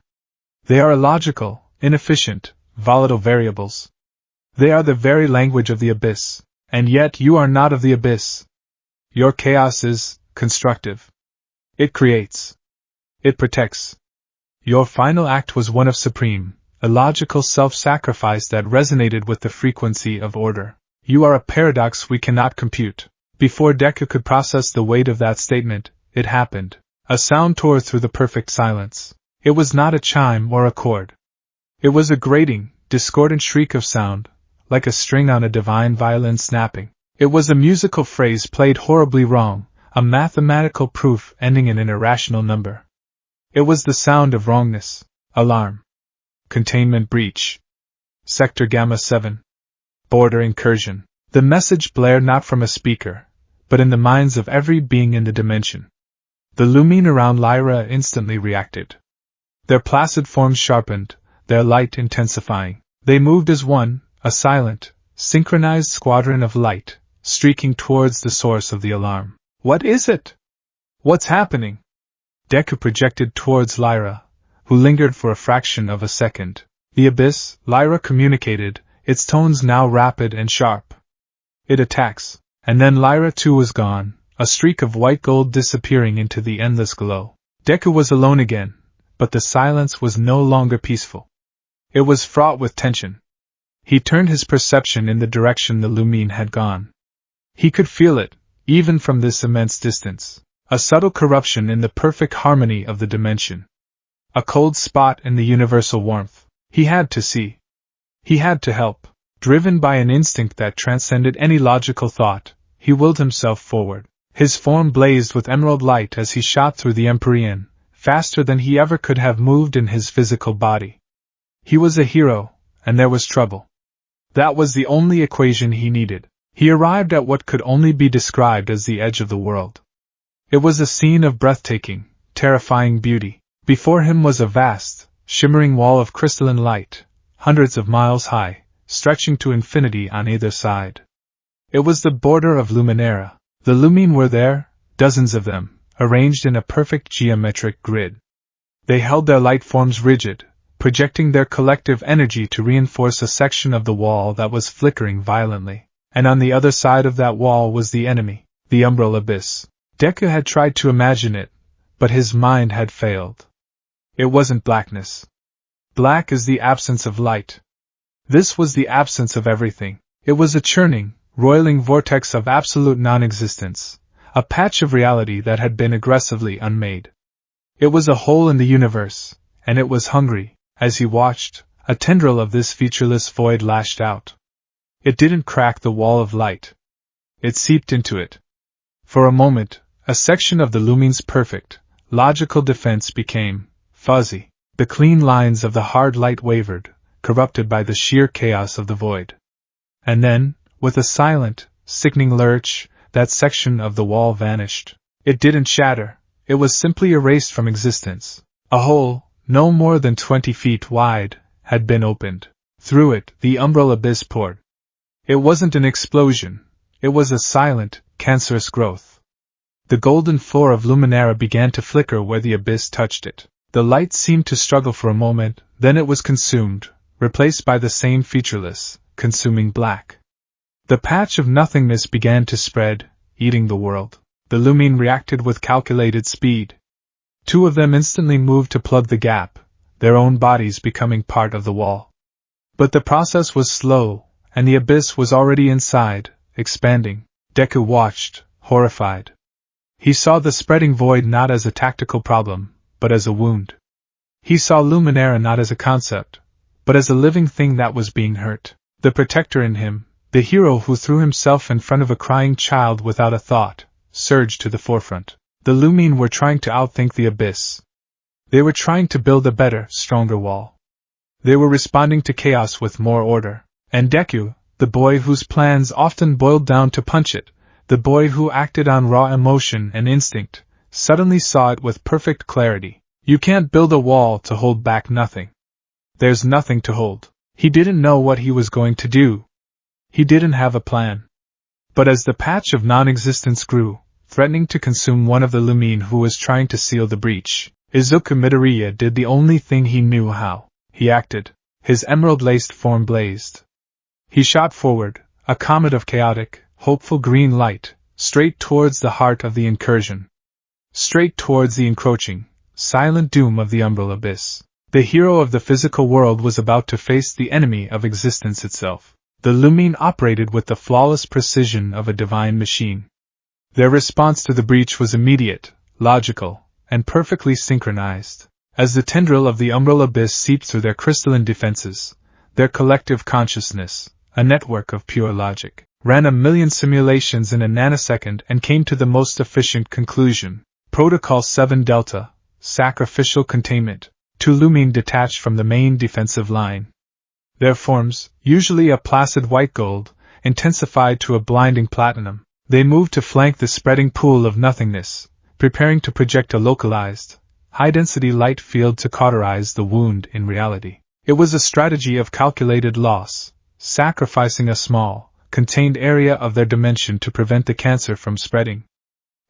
They are illogical, inefficient, volatile variables. They are the very language of the abyss, and yet you are not of the abyss. Your chaos is constructive. It creates. It protects. Your final act was one of supreme, illogical self-sacrifice that resonated with the frequency of order. You are a paradox we cannot compute. Before Deku could process the weight of that statement, it happened. A sound tore through the perfect silence. It was not a chime or a chord. It was a grating, discordant shriek of sound, like a string on a divine violin snapping. It was a musical phrase played horribly wrong, a mathematical proof ending in an irrational number. It was the sound of wrongness. Alarm. Containment breach. Sector Gamma 7. Border incursion. The message blared not from a speaker, but in the minds of every being in the dimension. The lumine around Lyra instantly reacted. Their placid forms sharpened, their light intensifying. They moved as one, a silent, synchronized squadron of light, streaking towards the source of the alarm. What is it? What's happening? Deku projected towards Lyra, who lingered for a fraction of a second. The abyss, Lyra communicated, its tones now rapid and sharp. It attacks. And then Lyra too was gone, a streak of white gold disappearing into the endless glow. Deku was alone again, but the silence was no longer peaceful. It was fraught with tension. He turned his perception in the direction the lumine had gone. He could feel it, even from this immense distance. A subtle corruption in the perfect harmony of the dimension. A cold spot in the universal warmth. He had to see. He had to help. Driven by an instinct that transcended any logical thought, he willed himself forward. His form blazed with emerald light as he shot through the Empyrean, faster than he ever could have moved in his physical body. He was a hero, and there was trouble. That was the only equation he needed. He arrived at what could only be described as the edge of the world. It was a scene of breathtaking, terrifying beauty. Before him was a vast, shimmering wall of crystalline light, hundreds of miles high, stretching to infinity on either side. It was the border of Luminera. The lumine were there, dozens of them, arranged in a perfect geometric grid. They held their light forms rigid, projecting their collective energy to reinforce a section of the wall that was flickering violently. And on the other side of that wall was the enemy, the umbral abyss. Deku had tried to imagine it, but his mind had failed. It wasn't blackness. Black is the absence of light. This was the absence of everything. It was a churning, roiling vortex of absolute non-existence, a patch of reality that had been aggressively unmade. It was a hole in the universe, and it was hungry. As he watched, a tendril of this featureless void lashed out. It didn't crack the wall of light. It seeped into it. For a moment, a section of the lumine's perfect, logical defense became fuzzy. The clean lines of the hard light wavered, corrupted by the sheer chaos of the void. And then, with a silent, sickening lurch, that section of the wall vanished. It didn't shatter, it was simply erased from existence. A hole, no more than 20 feet wide, had been opened. Through it, the umbral abyss poured. It wasn't an explosion, it was a silent, cancerous growth. The golden floor of Luminera began to flicker where the abyss touched it. The light seemed to struggle for a moment, then it was consumed, replaced by the same featureless, consuming black. The patch of nothingness began to spread, eating the world. The lumine reacted with calculated speed. Two of them instantly moved to plug the gap, their own bodies becoming part of the wall. But the process was slow, and the abyss was already inside, expanding. Deku watched, horrified. He saw the spreading void not as a tactical problem, but as a wound. He saw Luminera not as a concept, but as a living thing that was being hurt. The protector in him, the hero who threw himself in front of a crying child without a thought, surged to the forefront. The lumine were trying to outthink the abyss. They were trying to build a better, stronger wall. They were responding to chaos with more order. And Deku, the boy whose plans often boiled down to punch it, the boy who acted on raw emotion and instinct, suddenly saw it with perfect clarity. You can't build a wall to hold back nothing. There's nothing to hold. He didn't know what he was going to do. He didn't have a plan. But as the patch of non-existence grew, threatening to consume one of the lumine who was trying to seal the breach, Izuku Midoriya did the only thing he knew how. He acted. His emerald-laced form blazed. He shot forward, a comet of chaotic, hopeful green light, straight towards the heart of the incursion. straight towards the encroaching, silent doom of the umbral abyss. The hero of the physical world was about to face the enemy of existence itself. The Lumine operated with the flawless precision of a divine machine. Their response to the breach was immediate, logical, and perfectly synchronized. As the tendril of the umbral abyss seeped through their crystalline defenses, their collective consciousness, a network of pure logic, ran 1,000,000 simulations in a nanosecond and came to the most efficient conclusion. Protocol 7 Delta, sacrificial containment. 2 Lumine detached from the main defensive line. Their forms, usually a placid white gold, intensified to a blinding platinum. They moved to flank the spreading pool of nothingness, preparing to project a localized, high-density light field to cauterize the wound in reality. It was a strategy of calculated loss, sacrificing a small, contained area of their dimension to prevent the cancer from spreading.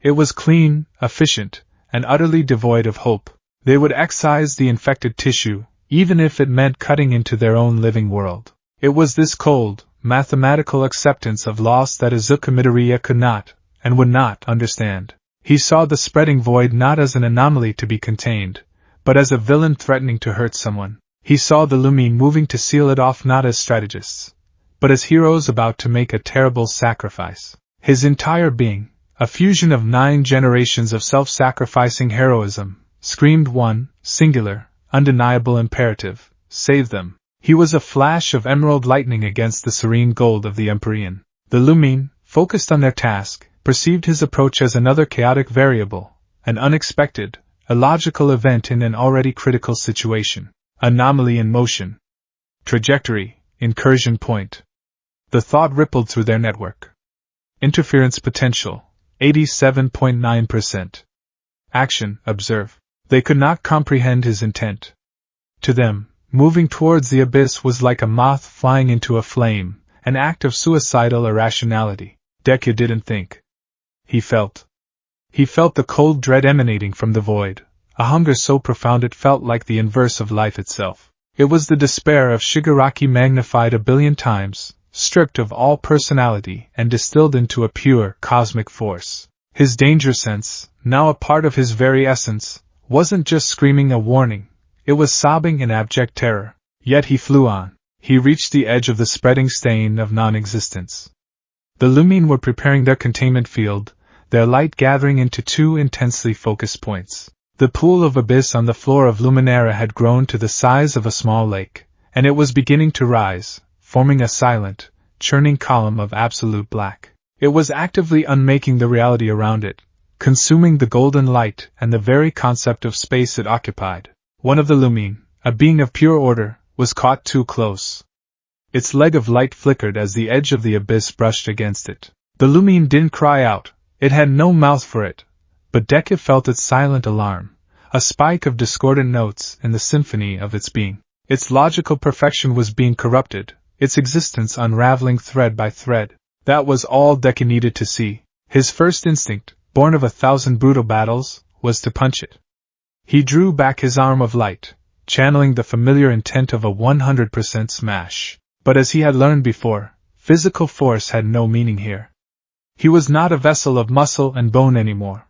It was clean, efficient, and utterly devoid of hope. They would excise the infected tissue, even if it meant cutting into their own living world. It was this cold, mathematical acceptance of loss that Izuku Midoriya could not, and would not, understand. He saw the spreading void not as an anomaly to be contained, but as a villain threatening to hurt someone. He saw the Lumine moving to seal it off not as strategists, but as heroes about to make a terrible sacrifice. His entire being, a fusion of 9 generations of self-sacrificing heroism, screamed one, singular, undeniable imperative: save them. He was a flash of emerald lightning against the serene gold of the Empyrean. The Lumine, focused on their task, perceived his approach as another chaotic variable, an unexpected, illogical event in an already critical situation. Anomaly in motion. Trajectory, incursion point. The thought rippled through their network. Interference potential, 87.9%. Action, observe. They could not comprehend his intent. To them, moving towards the abyss was like a moth flying into a flame, an act of suicidal irrationality. Deku didn't think. He felt. He felt the cold dread emanating from the void, a hunger so profound it felt like the inverse of life itself. It was the despair of Shigaraki magnified 1,000,000,000 times, stripped of all personality and distilled into a pure, cosmic force. His danger sense, now a part of his very essence, wasn't just screaming a warning, it was sobbing in abject terror. Yet he flew on. He reached the edge of the spreading stain of non-existence. The Lumine were preparing their containment field, their light gathering into 2 intensely focused points. The pool of abyss on the floor of Luminara had grown to the size of a small lake, and it was beginning to rise, forming a silent, churning column of absolute black. It was actively unmaking the reality around it, consuming the golden light and the very concept of space it occupied. One of the Lumine, a being of pure order, was caught too close. Its leg of light flickered as the edge of the abyss brushed against it. The Lumine didn't cry out, it had no mouth for it, but Deku felt its silent alarm, a spike of discordant notes in the symphony of its being. Its logical perfection was being corrupted, its existence unraveling thread by thread. That was all Deku needed to see. His first instinct, born of 1,000 brutal battles, was to punch it. He drew back his arm of light, channeling the familiar intent of a 100% smash. But as he had learned before, physical force had no meaning here. He was not a vessel of muscle and bone anymore.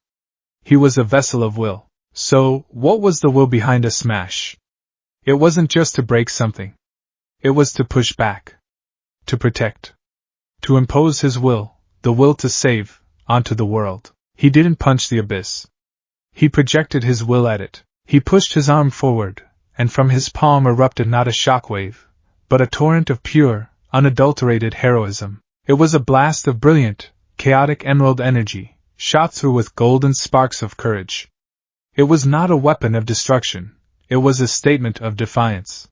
He was a vessel of will. So, what was the will behind a smash? It wasn't just to break something. It was to push back. To protect. To impose his will, the will to save, onto the world. He didn't punch the abyss. He projected his will at it. He pushed his arm forward, and from his palm erupted not a shockwave, but a torrent of pure, unadulterated heroism. It was a blast of brilliant, chaotic emerald energy, shot through with golden sparks of courage. It was not a weapon of destruction, it was a statement of defiance.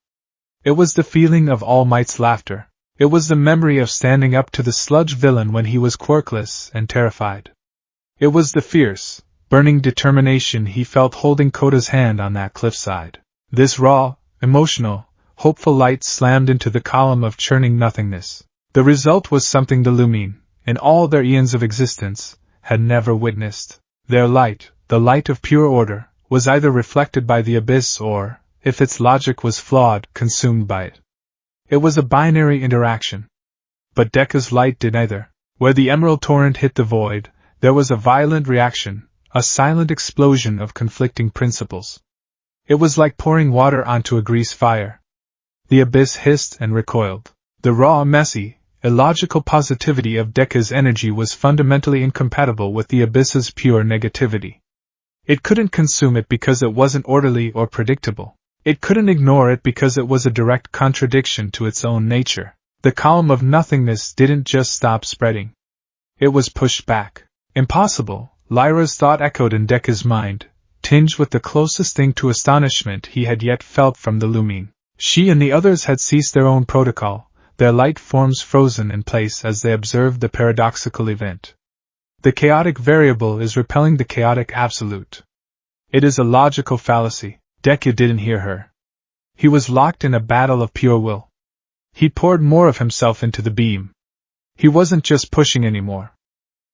It was the feeling of All Might's laughter. It was the memory of standing up to the sludge villain when he was quirkless and terrified. It was the fierce, burning determination he felt holding Koda's hand on that cliffside. This raw, emotional, hopeful light slammed into the column of churning nothingness. The result was something the Lumine, in all their eons of existence, had never witnessed. Their light, the light of pure order, was either reflected by the abyss or, if its logic was flawed, consumed by it. It was a binary interaction. But Deku's light did neither. Where the emerald torrent hit the void, there was a violent reaction, a silent explosion of conflicting principles. It was like pouring water onto a grease fire. The abyss hissed and recoiled. The raw, messy, illogical positivity of Deku's energy was fundamentally incompatible with the abyss's pure negativity. It couldn't consume it because it wasn't orderly or predictable. It couldn't ignore it because it was a direct contradiction to its own nature. The column of nothingness didn't just stop spreading. It was pushed back. Impossible, Lyra's thought echoed in Deku's mind, tinged with the closest thing to astonishment he had yet felt from the Lumine. She and the others had ceased their own protocol, their light forms frozen in place as they observed the paradoxical event. The chaotic variable is repelling the chaotic absolute. It is a logical fallacy. Deku didn't hear her. He was locked in a battle of pure will. He poured more of himself into the beam. He wasn't just pushing anymore.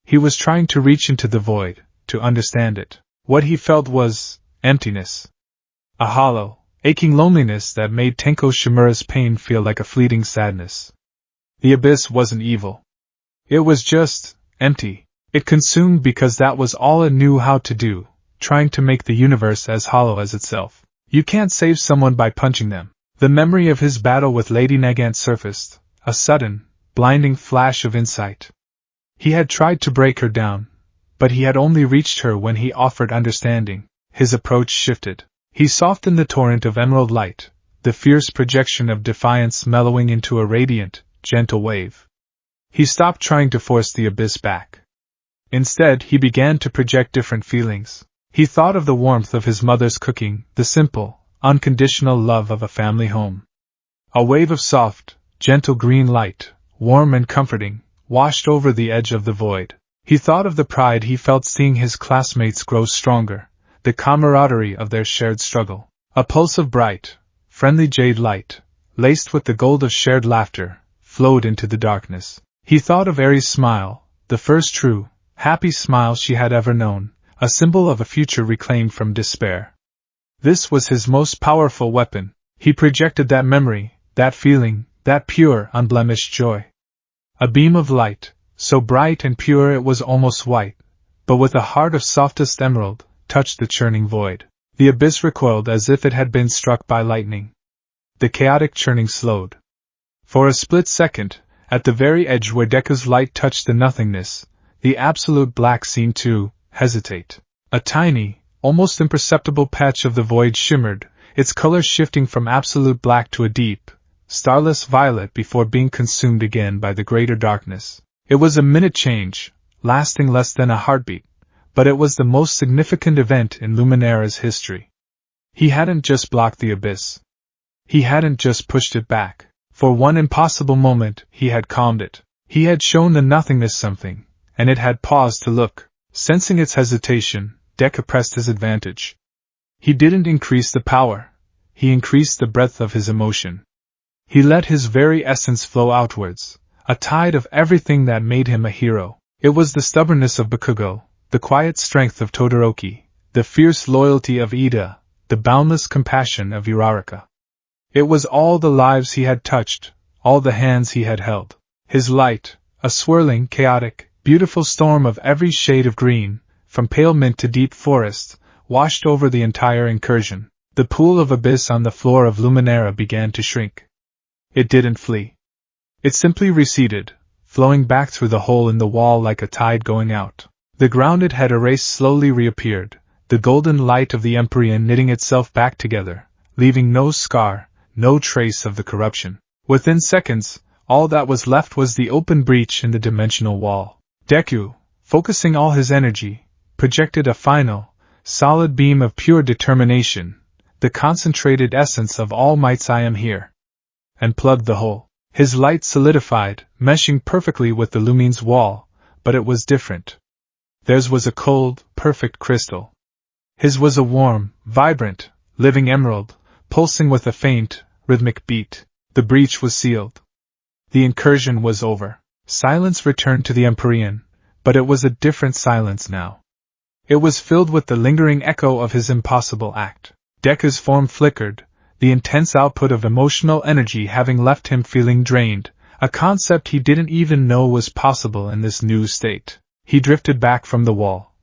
He was trying to reach into the void, to understand it. What he felt was emptiness. A hollow, aching loneliness that made Tenko Shimura's pain feel like a fleeting sadness. The abyss wasn't evil. It was just empty. It consumed because that was all it knew how to do, trying to make the universe as hollow as itself. You can't save someone by punching them. The memory of his battle with Lady Nagant surfaced, a sudden, blinding flash of insight. He had tried to break her down, but he had only reached her when he offered understanding. His approach shifted. He softened the torrent of emerald light, the fierce projection of defiance mellowing into a radiant, gentle wave. He stopped trying to force the abyss back. Instead, he began to project different feelings. He thought of the warmth of his mother's cooking, the simple, unconditional love of a family home. A wave of soft, gentle green light, warm and comforting, washed over the edge of the void. He thought of the pride he felt seeing his classmates grow stronger, the camaraderie of their shared struggle. A pulse of bright, friendly jade light, laced with the gold of shared laughter, flowed into the darkness. He thought of Aries' smile, the first true, happy smile she had ever known, a symbol of a future reclaimed from despair. This was his most powerful weapon. He projected that memory, that feeling, that pure, unblemished joy. A beam of light, so bright and pure it was almost white, but with a heart of softest emerald, touched the churning void. The abyss recoiled as if it had been struck by lightning. The chaotic churning slowed. For a split second, at the very edge where Deku's light touched the nothingness, the absolute black seemed to hesitate. A tiny, almost imperceptible patch of the void shimmered, its color shifting from absolute black to a deep, starless violet before being consumed again by the greater darkness. It was a minute change, lasting less than a heartbeat, but it was the most significant event in Luminara's history. He hadn't just blocked the abyss. He hadn't just pushed it back. For one impossible moment, he had calmed it. He had shown the nothingness something, and it had paused to look. Sensing its hesitation, Deku pressed his advantage. He didn't increase the power. He increased the breadth of his emotion. He let his very essence flow outwards, a tide of everything that made him a hero. It was the stubbornness of Bakugo, the quiet strength of Todoroki, the fierce loyalty of Ida, the boundless compassion of Uraraka. It was all the lives he had touched, all the hands he had held. His light, a swirling, chaotic, beautiful storm of every shade of green, from pale mint to deep forest, washed over the entire incursion. The pool of abyss on the floor of Luminara began to shrink. It didn't flee. It simply receded, flowing back through the hole in the wall like a tide going out. The ground it had erased slowly reappeared, the golden light of the Empyrean knitting itself back together, leaving no scar, no trace of the corruption. Within seconds, all that was left was the open breach in the dimensional wall. Deku, focusing all his energy, projected a final, solid beam of pure determination, the concentrated essence of all might's I am here, and plugged the hole. His light solidified, meshing perfectly with the Lumine's wall, but it was different. Theirs was a cold, perfect crystal. His was a warm, vibrant, living emerald, pulsing with a faint, rhythmic beat. The breach was sealed. The incursion was over. Silence returned to the Empyrean, but it was a different silence now. It was filled with the lingering echo of his impossible act. Deku's form flickered, the intense output of emotional energy having left him feeling drained, a concept he didn't even know was possible in this new state. He drifted back from the wall,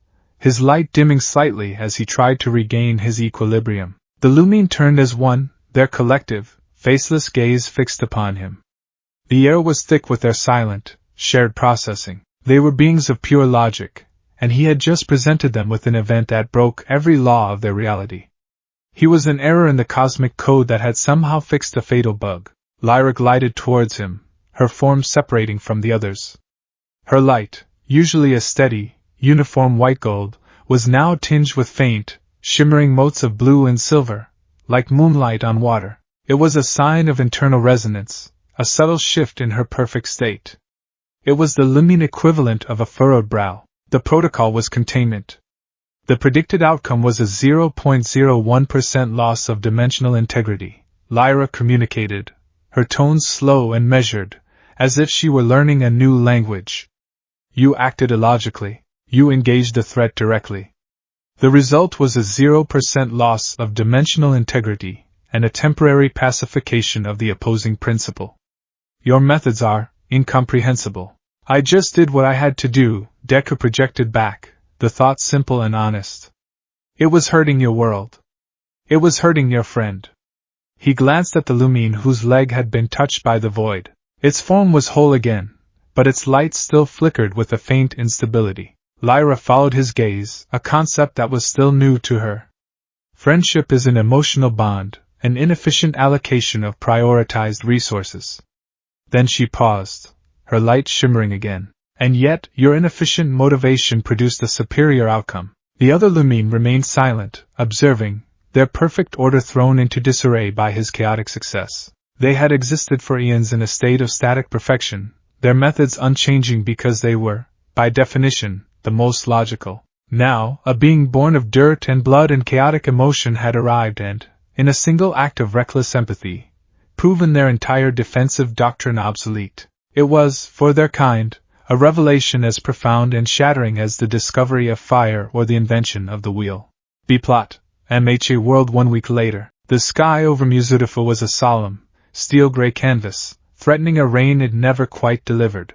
his light dimming slightly as he tried to regain his equilibrium. The Lumine turned as one, their collective, faceless gaze fixed upon him. The air was thick with their silent, shared processing. They were beings of pure logic, and he had just presented them with an event that broke every law of their reality. He was an error in the cosmic code that had somehow fixed a fatal bug. Lyra glided towards him, her form separating from the others. Her light, usually a steady, uniform white gold, was now tinged with faint, shimmering motes of blue and silver, like moonlight on water. It was a sign of internal resonance, a subtle shift in her perfect state. It was the Lumine equivalent of a furrowed brow. The protocol was containment. The predicted outcome was a 0.01% loss of dimensional integrity, Lyra communicated, her tones slow and measured, as if she were learning a new language. You acted illogically. You engaged the threat directly. The result was a 0% loss of dimensional integrity and a temporary pacification of the opposing principle. Your methods are incomprehensible. I just did what I had to do, Deku projected back, the thought simple and honest. It was hurting your world. It was hurting your friend. He glanced at the Lumine whose leg had been touched by the void. Its form was whole again, but its light still flickered with a faint instability. Lyra followed his gaze, a concept that was still new to her. Friendship is an emotional bond, an inefficient allocation of prioritized resources. Then she paused, her light shimmering again. And yet, your inefficient motivation produced a superior outcome. The other Lumine remained silent, observing, their perfect order thrown into disarray by his chaotic success. They had existed for eons in a state of static perfection, their methods unchanging because they were, by definition, the most logical. Now, a being born of dirt and blood and chaotic emotion had arrived and, in a single act of reckless empathy, proven their entire defensive doctrine obsolete. It was, for their kind, a revelation as profound and shattering as the discovery of fire or the invention of the wheel. B-plot, MHA world 1 week later. The sky over Muzdalifa was a solemn, steel-gray canvas, threatening a rain it never quite delivered.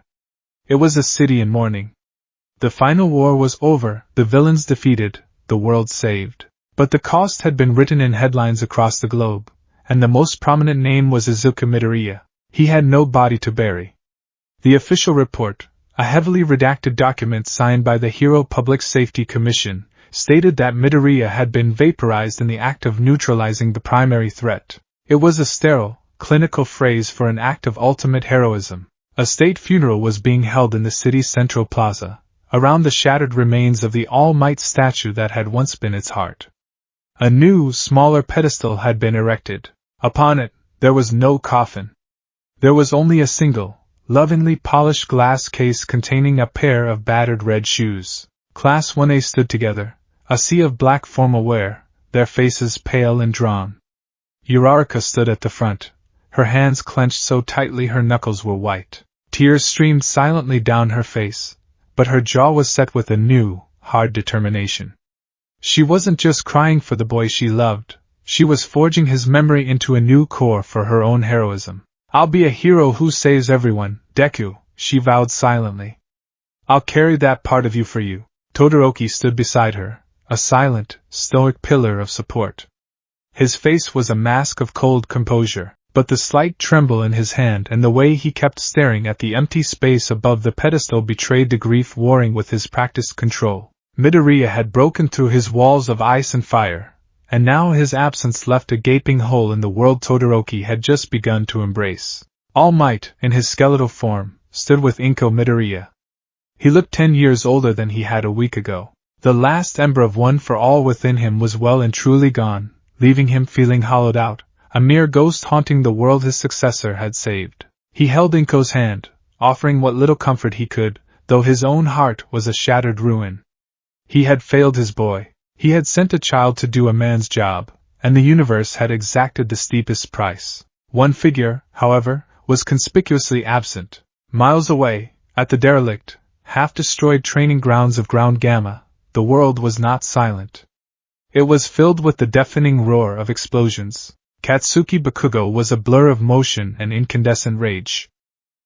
It was a city in mourning. The final war was over, the villains defeated, the world saved. But the cost had been written in headlines across the globe, and the most prominent name was Izuku Midoriya. He had no body to bury. The official report, a heavily redacted document signed by the Hero Public Safety Commission, stated that Midoriya had been vaporized in the act of neutralizing the primary threat. It was a sterile, clinical phrase for an act of ultimate heroism. A state funeral was being held in the city's central plaza, around the shattered remains of the All Might statue that had once been its heart. A new, smaller pedestal had been erected. Upon it, there was no coffin. There was only a single, lovingly polished glass case containing a pair of battered red shoes. Class 1A stood together, a sea of black formal wear, their faces pale and drawn. Uraraka stood at the front, her hands clenched so tightly her knuckles were white. Tears streamed silently down her face, but her jaw was set with a new, hard determination. She wasn't just crying for the boy she loved, she was forging his memory into a new core for her own heroism. I'll be a hero who saves everyone, Deku, she vowed silently. I'll carry that part of you for you. Todoroki stood beside her, a silent, stoic pillar of support. His face was a mask of cold composure, but the slight tremble in his hand and the way he kept staring at the empty space above the pedestal betrayed the grief warring with his practiced control. Midoriya had broken through his walls of ice and fire, and now his absence left a gaping hole in the world Todoroki had just begun to embrace. All Might, in his skeletal form, stood with Inko Midoriya. He looked 10 years older than he had a week ago. The last ember of one for all within him was well and truly gone, leaving him feeling hollowed out, a mere ghost haunting the world his successor had saved. He held Inko's hand, offering what little comfort he could, though his own heart was a shattered ruin. He had failed his boy. He had sent a child to do a man's job, and the universe had exacted the steepest price. One figure, however, was conspicuously absent. Miles away, at the derelict, half-destroyed training grounds of Ground Gamma, the world was not silent. It was filled with the deafening roar of explosions. Katsuki Bakugo was a blur of motion and incandescent rage.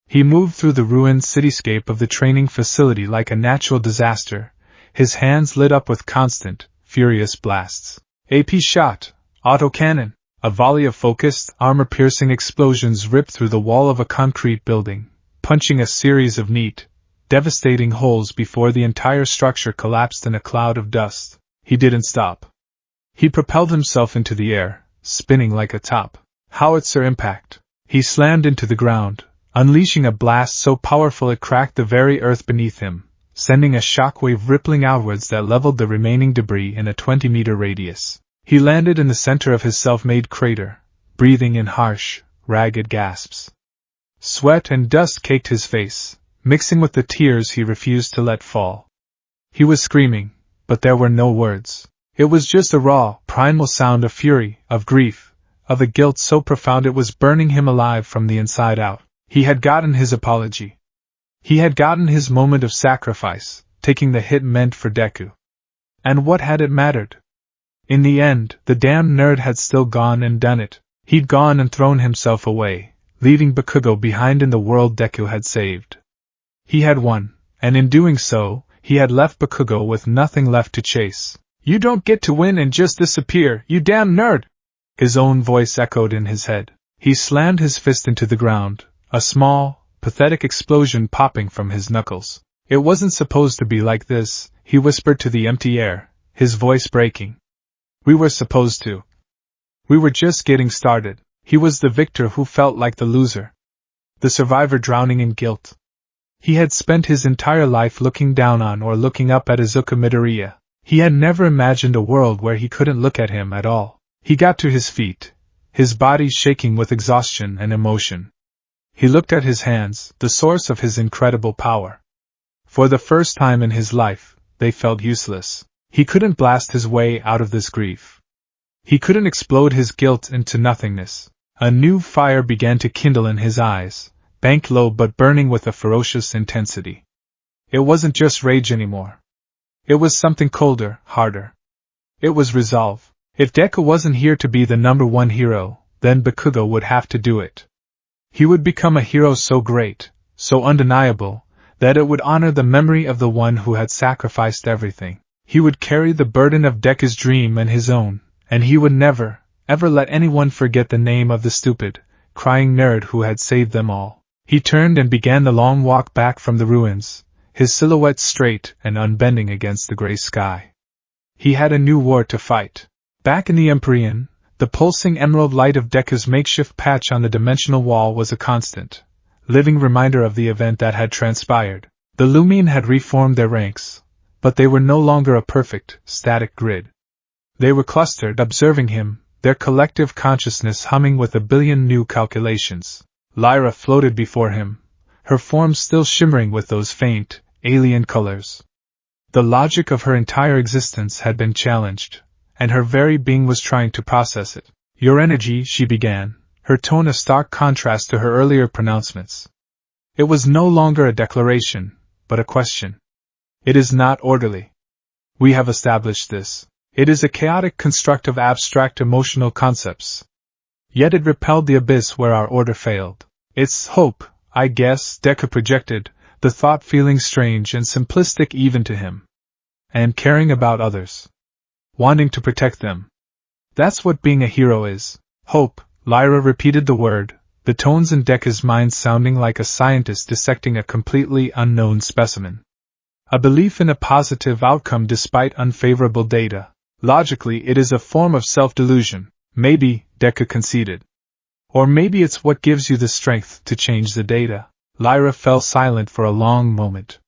He moved through the ruined cityscape of the training facility like a natural disaster, his hands lit up with constant, furious blasts. AP shot, autocannon. A volley of focused, armor-piercing explosions ripped through the wall of a concrete building, punching a series of neat, devastating holes before the entire structure collapsed in a cloud of dust. He didn't stop. He propelled himself into the air, spinning like a top howitzer impact. He slammed into the ground, unleashing a blast so powerful it cracked the very earth beneath him, sending a shockwave rippling outwards that leveled the remaining debris in a 20-meter radius. He landed in the center of his self-made crater, breathing in harsh, ragged gasps. Sweat and dust caked his face, mixing with the tears he refused to let fall. He was screaming, but there were no words. It was just a raw, primal sound of fury, of grief, of a guilt so profound it was burning him alive from the inside out. He had gotten his apology. He had gotten his moment of sacrifice, taking the hit meant for Deku. And what had it mattered? In the end, the damned nerd had still gone and done it. He'd gone and thrown himself away, leaving Bakugo behind in the world Deku had saved. He had won, and in doing so, he had left Bakugo with nothing left to chase. "You don't get to win and just disappear, you damn nerd!" His own voice echoed in his head. He slammed his fist into the ground, a small, pathetic explosion popping from his knuckles. "It wasn't supposed to be like this," he whispered to the empty air, his voice breaking. "We were supposed to. We were just getting started." He was the victor who felt like the loser. The survivor drowning in guilt. He had spent his entire life looking down on or looking up at Izuku Midoriya. He had never imagined a world where he couldn't look at him at all. He got to his feet, his body shaking with exhaustion and emotion. He looked at his hands, the source of his incredible power. For the first time in his life, they felt useless. He couldn't blast his way out of this grief. He couldn't explode his guilt into nothingness. A new fire began to kindle in his eyes, banked low but burning with a ferocious intensity. It wasn't just rage anymore. It was something colder, harder. It was resolve. If Deku wasn't here to be the #1 hero, then Bakugo would have to do it. He would become a hero so great, so undeniable, that it would honor the memory of the one who had sacrificed everything. He would carry the burden of Deku's dream and his own, and he would never, ever let anyone forget the name of the stupid, crying nerd who had saved them all. He turned and began the long walk back from the ruins, his silhouette straight and unbending against the gray sky. He had a new war to fight. Back in the Empyrean, the pulsing emerald light of Deku's makeshift patch on the dimensional wall was a constant, living reminder of the event that had transpired. The Lumine had reformed their ranks, but they were no longer a perfect, static grid. They were clustered, observing him, their collective consciousness humming with a billion new calculations. Lyra floated before him, her form still shimmering with those faint, alien colors. The logic of her entire existence had been challenged, and her very being was trying to process it. "Your energy," she began, her tone a stark contrast to her earlier pronouncements. It was no longer a declaration, but a question. "It is not orderly. We have established this. It is a chaotic construct of abstract emotional concepts. Yet it repelled the abyss where our order failed. It's hope, I guess," Deku projected, the thought feeling strange and simplistic even to him. "And caring about others. Wanting to protect them. That's what being a hero is." "Hope," Lyra repeated the word, the tones in Deku's mind sounding like a scientist dissecting a completely unknown specimen. "A belief in a positive outcome despite unfavorable data. Logically, it is a form of self-delusion." "Maybe," Deku conceded. "Or maybe it's what gives you the strength to change the data." Lyra fell silent for a long moment.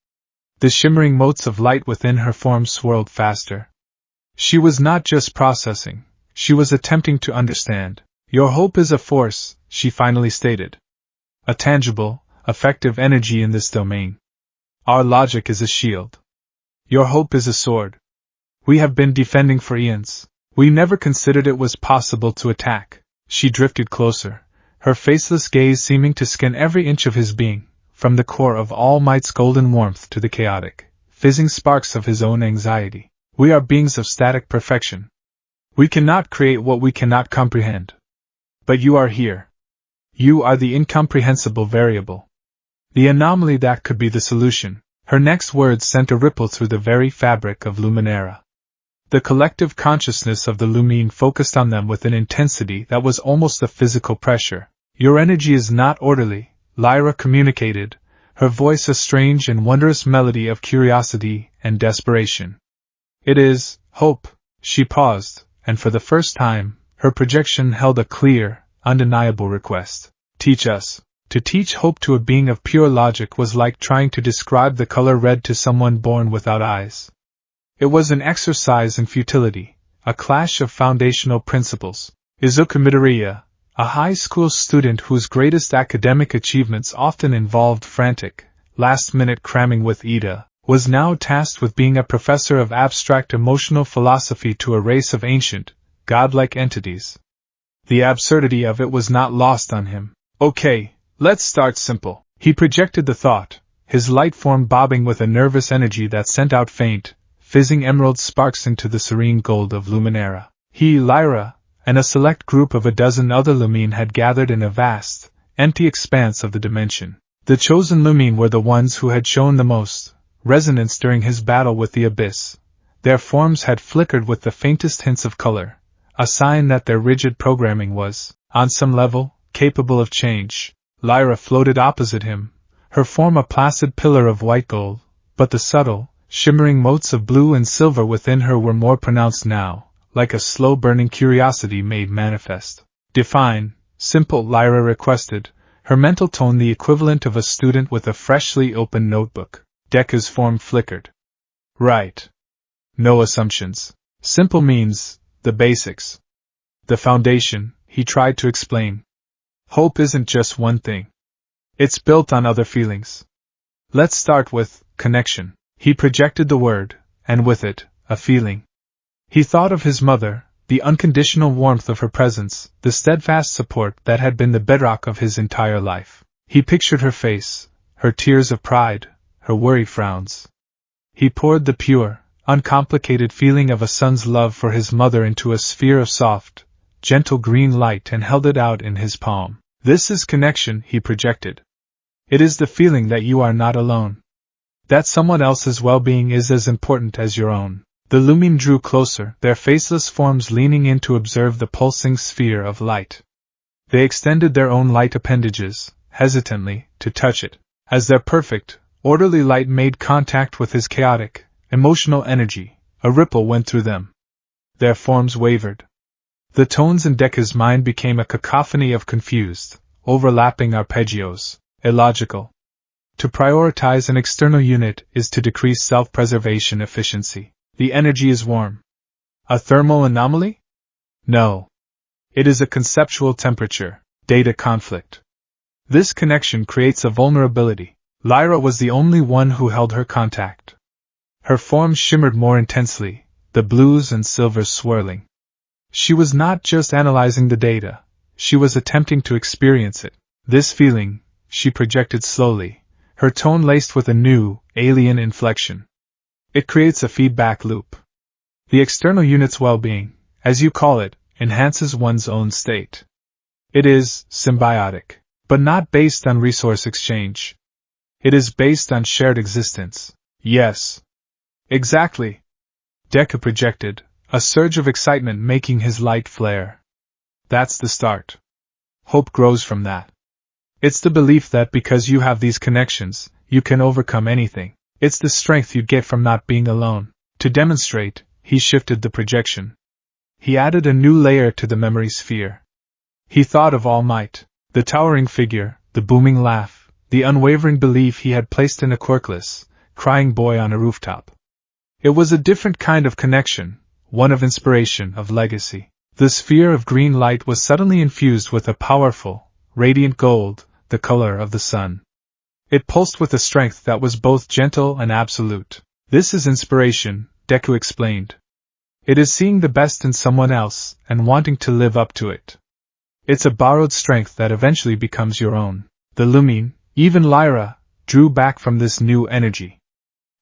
The shimmering motes of light within her form swirled faster. She was not just processing, she was attempting to understand. "Your hope is a force," she finally stated. "A tangible, effective energy in this domain. Our logic is a shield. Your hope is a sword. We have been defending for eons. We never considered it was possible to attack." She drifted closer, her faceless gaze seeming to scan every inch of his being, from the core of All Might's golden warmth to the chaotic, fizzing sparks of his own anxiety. "We are beings of static perfection. We cannot create what we cannot comprehend. But you are here. You are the incomprehensible variable. The anomaly that could be the solution." Her next words sent a ripple through the very fabric of Luminera. The collective consciousness of the Lumine focused on them with an intensity that was almost a physical pressure. Your energy is not orderly, Lyra communicated, her voice a strange and wondrous melody of curiosity and desperation. It is, Hope. She paused, and for the first time, her projection held a clear, undeniable request. Teach us. To teach Hope to a being of pure logic was like trying to describe the color red to someone born without eyes. It was an exercise in futility, a clash of foundational principles. Izuku Midoriya, a high school student whose greatest academic achievements often involved frantic, last-minute cramming with Ida, was now tasked with being a professor of abstract emotional philosophy to a race of ancient, godlike entities. The absurdity of it was not lost on him. Okay, let's start simple. He projected the thought, his light form bobbing with a nervous energy that sent out faint, fizzing emerald sparks into the serene gold of Luminera. He, Lyra, and a select group of a dozen other Lumine had gathered in a vast, empty expanse of the dimension. The chosen Lumine were the ones who had shown the most resonance during his battle with the Abyss. Their forms had flickered with the faintest hints of color, a sign that their rigid programming was, on some level, capable of change. Lyra floated opposite him, her form a placid pillar of white gold, but the subtle, shimmering motes of blue and silver within her were more pronounced now, like a slow-burning curiosity made manifest. Define, simple, Lyra requested, her mental tone the equivalent of a student with a freshly opened notebook. Deku's form flickered. Right. No assumptions. Simple means, the basics. The foundation, he tried to explain. Hope isn't just one thing. It's built on other feelings. Let's start with connection. He projected the word, and with it, a feeling. He thought of his mother, the unconditional warmth of her presence, the steadfast support that had been the bedrock of his entire life. He pictured her face, her tears of pride, her worried frowns. He poured the pure, uncomplicated feeling of a son's love for his mother into a sphere of soft, gentle green light and held it out in his palm. This is connection, he projected. It is the feeling that you are not alone. That someone else's well-being is as important as your own. The Lumine drew closer, their faceless forms leaning in to observe the pulsing sphere of light. They extended their own light appendages, hesitantly, to touch it. As their perfect, orderly light made contact with his chaotic, emotional energy, a ripple went through them. Their forms wavered. The tones in Deku's mind became a cacophony of confused, overlapping arpeggios, illogical. To prioritize an external unit is to decrease self-preservation efficiency. The energy is warm. A thermal anomaly? No. It is a conceptual temperature, data conflict. This connection creates a vulnerability. Lyra was the only one who held her contact. Her form shimmered more intensely, the blues and silvers swirling. She was not just analyzing the data, she was attempting to experience it. This feeling, she projected slowly, her tone laced with a new, alien inflection. It creates a feedback loop. The external unit's well-being, as you call it, enhances one's own state. It is symbiotic, but not based on resource exchange. It is based on shared existence. Yes. Exactly. Deku projected, a surge of excitement making his light flare. That's the start. Hope grows from that. It's the belief that because you have these connections, you can overcome anything. It's the strength you get from not being alone. To demonstrate, he shifted the projection. He added a new layer to the memory sphere. He thought of All Might, the towering figure, the booming laugh, the unwavering belief he had placed in a quirkless, crying boy on a rooftop. It was a different kind of connection, one of inspiration, of legacy. The sphere of green light was suddenly infused with a powerful, radiant gold, the color of the sun. It pulsed with a strength that was both gentle and absolute. This is inspiration, Deku explained. It is seeing the best in someone else and wanting to live up to it. It's a borrowed strength that eventually becomes your own. The Lumine, even Lyra, drew back from this new energy.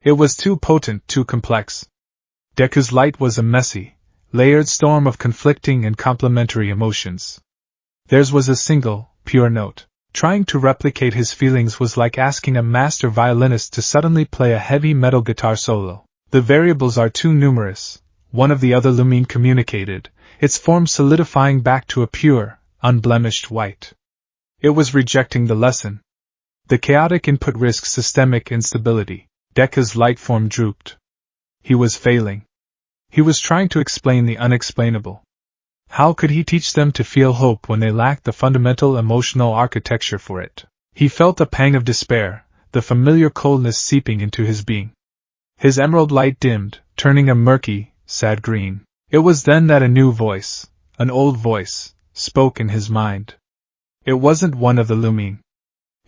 It was too potent, too complex. Deku's light was a messy, layered storm of conflicting and complementary emotions. Theirs was a single, pure note. Trying to replicate his feelings was like asking a master violinist to suddenly play a heavy metal guitar solo. The variables are too numerous, one of the other lumine communicated, its form solidifying back to a pure, unblemished white. It was rejecting the lesson. The chaotic input risks systemic instability. Deku's light form drooped. He was failing. He was trying to explain the unexplainable. How could he teach them to feel hope when they lacked the fundamental emotional architecture for it? He felt a pang of despair, the familiar coldness seeping into his being. His emerald light dimmed, turning a murky, sad green. It was then that a new voice, an old voice, spoke in his mind. It wasn't one of the lumine.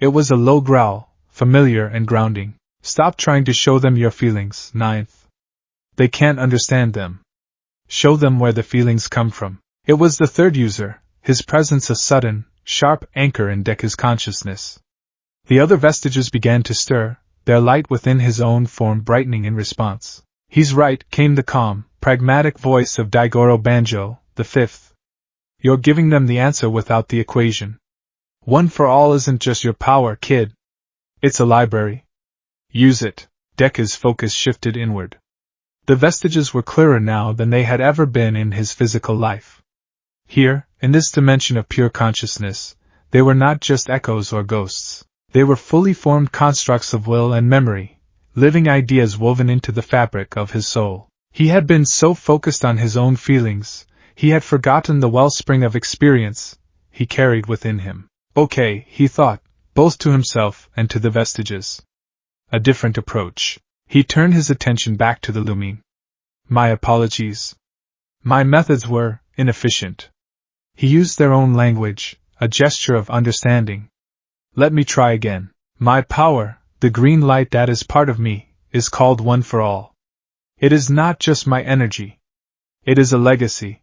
It was a low growl, familiar and grounding. Stop trying to show them your feelings, ninth. They can't understand them. Show them where the feelings come from. It was the third user, his presence a sudden, sharp anchor in Deku's consciousness. The other vestiges began to stir, their light within his own form brightening in response. He's right, came the calm, pragmatic voice of Daigoro Banjo, the fifth. You're giving them the answer without the equation. One for all isn't just your power, kid. It's a library. Use it. Deku's focus shifted inward. The vestiges were clearer now than they had ever been in his physical life. Here, in this dimension of pure consciousness, they were not just echoes or ghosts. They were fully formed constructs of will and memory, living ideas woven into the fabric of his soul. He had been so focused on his own feelings, he had forgotten the wellspring of experience he carried within him. Okay, he thought, both to himself and to the vestiges. A different approach. He turned his attention back to the lumine. My apologies. My methods were inefficient. He used their own language, a gesture of understanding. Let me try again. My power, the green light that is part of me, is called one for all. It is not just my energy. It is a legacy.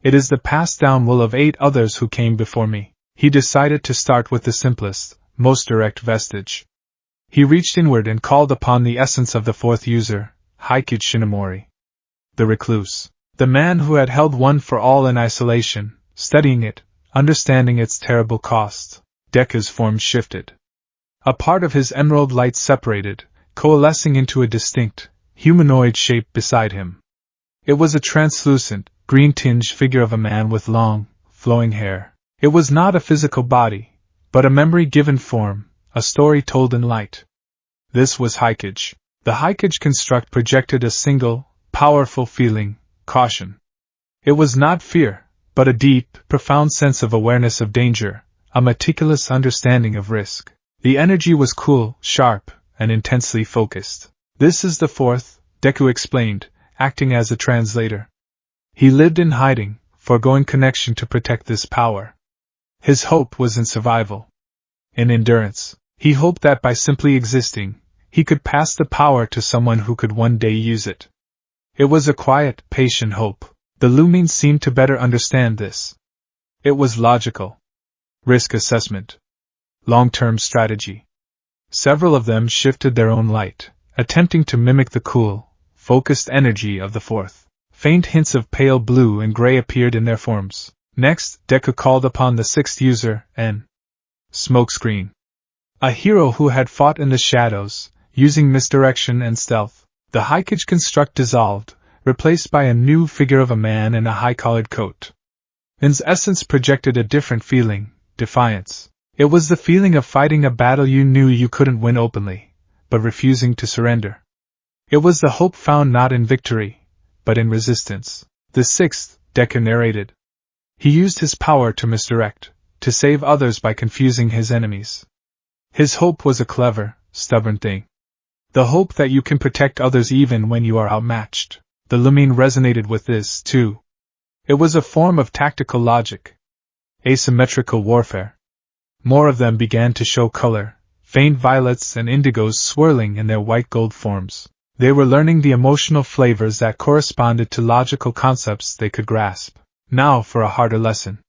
It is the passed down will of 8 others who came before me. He decided to start with the simplest, most direct vestige. He reached inward and called upon the essence of the fourth user, Haikuji Shinomori. The recluse. The man who had held one for all in isolation, studying it, understanding its terrible cost. Deku's form shifted. A part of his emerald light separated, coalescing into a distinct, humanoid shape beside him. It was a translucent, green-tinged figure of a man with long, flowing hair. It was not a physical body, but a memory-given form, a story told in light. This was Haikuji. The Haikuji construct projected a single, powerful feeling, caution. It was not fear, but a deep, profound sense of awareness of danger, a meticulous understanding of risk. The energy was cool, sharp, and intensely focused. This is the fourth, Deku explained, acting as a translator. He lived in hiding, foregoing connection to protect this power. His hope was in survival. In endurance. He hoped that by simply existing, he could pass the power to someone who could one day use it. It was a quiet, patient hope. The lumines seemed to better understand this. It was logical. Risk assessment. Long-term strategy. Several of them shifted their own light, attempting to mimic the cool, focused energy of the fourth. Faint hints of pale blue and gray appeared in their forms. Next, Deku called upon the sixth user, N. Smokescreen. A hero who had fought in the shadows, using misdirection and stealth. The Haikuji construct dissolved, replaced by a new figure of a man in a high-collared coat. N's essence projected a different feeling, defiance. It was the feeling of fighting a battle you knew you couldn't win openly, but refusing to surrender. It was the hope found not in victory, but in resistance. The sixth, Deku narrated. He used his power to misdirect, to save others by confusing his enemies. His hope was a clever, stubborn thing. The hope that you can protect others even when you are outmatched. The lumine resonated with this, too. It was a form of tactical logic. Asymmetrical warfare. More of them began to show color, faint violets and indigos swirling in their white gold forms. They were learning the emotional flavors that corresponded to logical concepts they could grasp. Now for a harder lesson.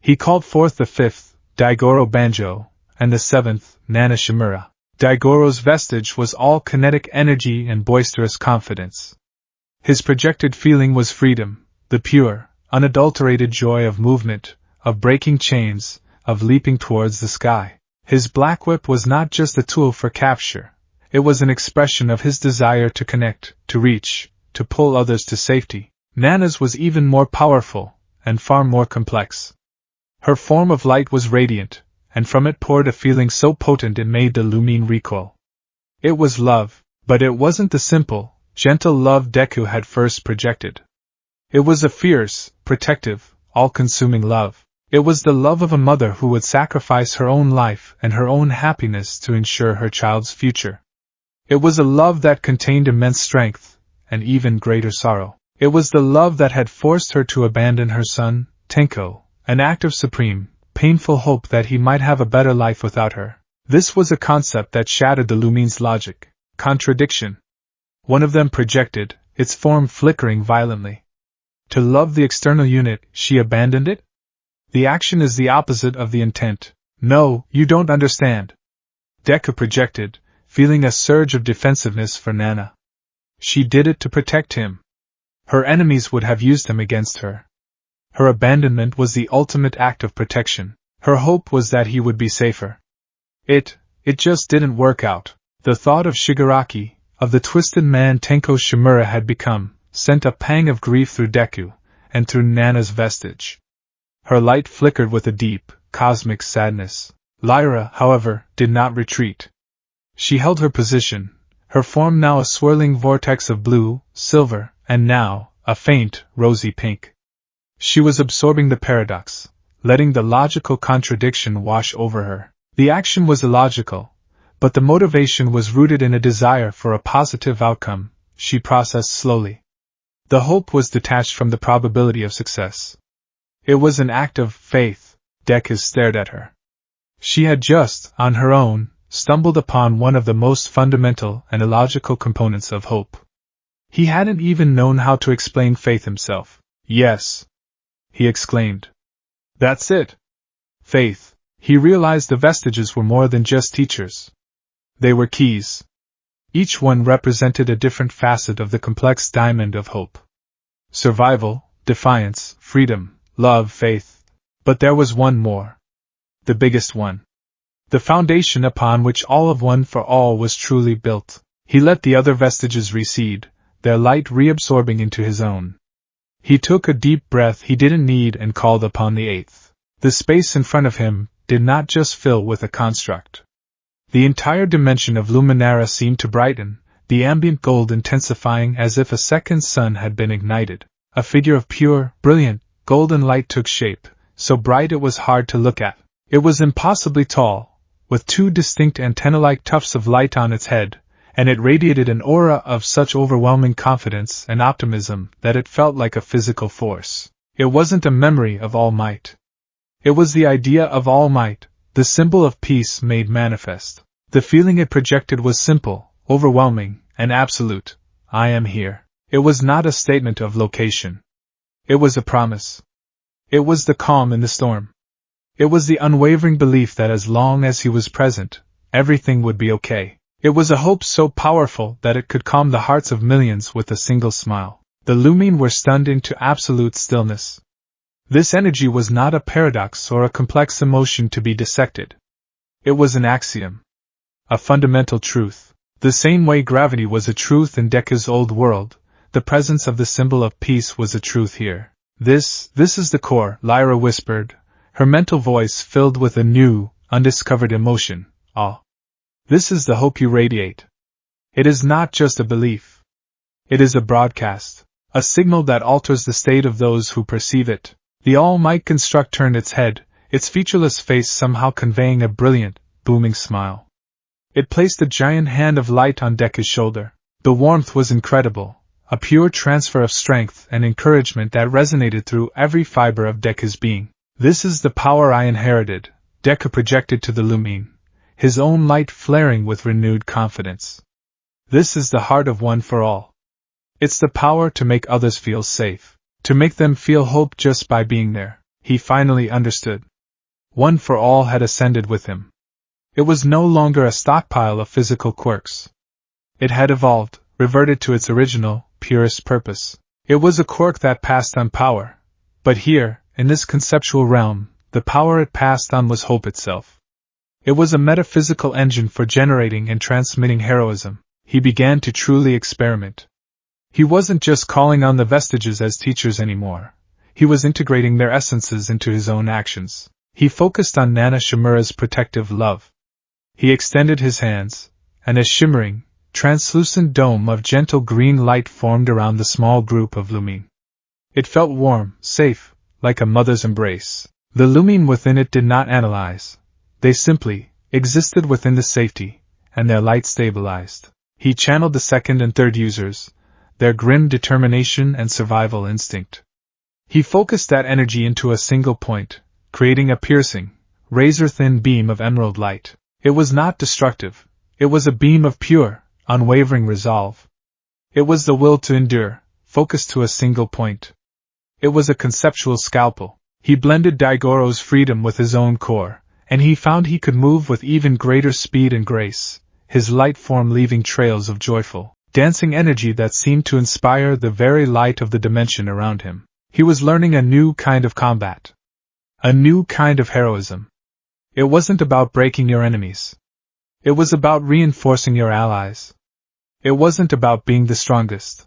He called forth the fifth, Daigoro Banjo, and the seventh, Nana Shimura. Daigoro's vestige was all kinetic energy and boisterous confidence. His projected feeling was freedom, the pure, unadulterated joy of movement, of breaking chains, of leaping towards the sky. His black whip was not just a tool for capture, it was an expression of his desire to connect, to reach, to pull others to safety. Nana's was even more powerful, and far more complex. Her form of light was radiant, and from it poured a feeling so potent it made the Lumine recoil. It was love, but it wasn't the simple, gentle love Deku had first projected. It was a fierce, protective, all-consuming love. It was the love of a mother who would sacrifice her own life and her own happiness to ensure her child's future. It was a love that contained immense strength, and even greater sorrow. It was the love that had forced her to abandon her son, Tenko, an act of supreme, painful hope that he might have a better life without her. This was a concept that shattered the Lumine's logic. Contradiction. One of them projected, its form flickering violently. To love the external unit, she abandoned it? The action is the opposite of the intent. No, you don't understand. Deku projected, feeling a surge of defensiveness for Nana. She did it to protect him. Her enemies would have used him against her. Her abandonment was the ultimate act of protection. Her hope was that he would be safer. It just didn't work out. The thought of Shigaraki, of the twisted man Tenko Shimura had become, sent a pang of grief through Deku, and through Nana's vestige. Her light flickered with a deep, cosmic sadness. Lyra, however, did not retreat. She held her position, her form now a swirling vortex of blue, silver, and now, a faint, rosy pink. She was absorbing the paradox, letting the logical contradiction wash over her. The action was illogical, but the motivation was rooted in a desire for a positive outcome, she processed slowly. The hope was detached from the probability of success. It was an act of faith. Deku stared at her. She had just, on her own, stumbled upon one of the most fundamental and illogical components of hope. He hadn't even known how to explain faith himself. Yes, he exclaimed. That's it. Faith. He realized the vestiges were more than just teachers. They were keys. Each one represented a different facet of the complex diamond of hope. Survival, defiance, freedom, love, faith. But there was one more. The biggest one. The foundation upon which all of One for All was truly built. He let the other vestiges recede, their light reabsorbing into his own. He took a deep breath he didn't need and called upon the eighth. The space in front of him did not just fill with a construct. The entire dimension of Luminara seemed to brighten, the ambient gold intensifying as if a second sun had been ignited. A figure of pure, brilliant, golden light took shape, so bright it was hard to look at. It was impossibly tall, with two distinct antenna-like tufts of light on its head, and it radiated an aura of such overwhelming confidence and optimism that it felt like a physical force. It wasn't a memory of all might. It was the idea of all might, the symbol of peace made manifest. The feeling it projected was simple, overwhelming, and absolute. I am here. It was not a statement of location. It was a promise. It was the calm in the storm. It was the unwavering belief that as long as he was present, everything would be okay. It was a hope so powerful that it could calm the hearts of millions with a single smile. The Lumine were stunned into absolute stillness. This energy was not a paradox or a complex emotion to be dissected. It was an axiom. A fundamental truth. The same way gravity was a truth in Deku's old world, the presence of the symbol of peace was a truth here. This is the core, Lyra whispered, her mental voice filled with a new, undiscovered emotion, awe. This is the hope you radiate. It is not just a belief. It is a broadcast, a signal that alters the state of those who perceive it. The all-might construct turned its head, its featureless face somehow conveying a brilliant, booming smile. It placed a giant hand of light on Deku's shoulder. The warmth was incredible, a pure transfer of strength and encouragement that resonated through every fiber of Deku's being. This is the power I inherited, Deku projected to the Lumine, his own light flaring with renewed confidence. This is the heart of One for All. It's the power to make others feel safe, to make them feel hope just by being there. He finally understood. One for All had ascended with him. It was no longer a stockpile of physical quirks. It had evolved, reverted to its original, purest purpose. It was a quirk that passed on power. But here, in this conceptual realm, the power it passed on was hope itself. It was a metaphysical engine for generating and transmitting heroism. He began to truly experiment. He wasn't just calling on the vestiges as teachers anymore. He was integrating their essences into his own actions. He focused on Nana Shimura's protective love. He extended his hands, and a shimmering, translucent dome of gentle green light formed around the small group of Lumine. It felt warm, safe, like a mother's embrace. The Lumine within it did not analyze. They simply existed within the safety, and their light stabilized. He channeled the second and third users, their grim determination and survival instinct. He focused that energy into a single point, creating a piercing, razor-thin beam of emerald light. It was not destructive. It was a beam of pure, unwavering resolve. It was the will to endure, focused to a single point. It was a conceptual scalpel. He blended Daigoro's freedom with his own core, and he found he could move with even greater speed and grace, his light form leaving trails of joyful, dancing energy that seemed to inspire the very light of the dimension around him. He was learning a new kind of combat. A new kind of heroism. It wasn't about breaking your enemies. It was about reinforcing your allies. It wasn't about being the strongest.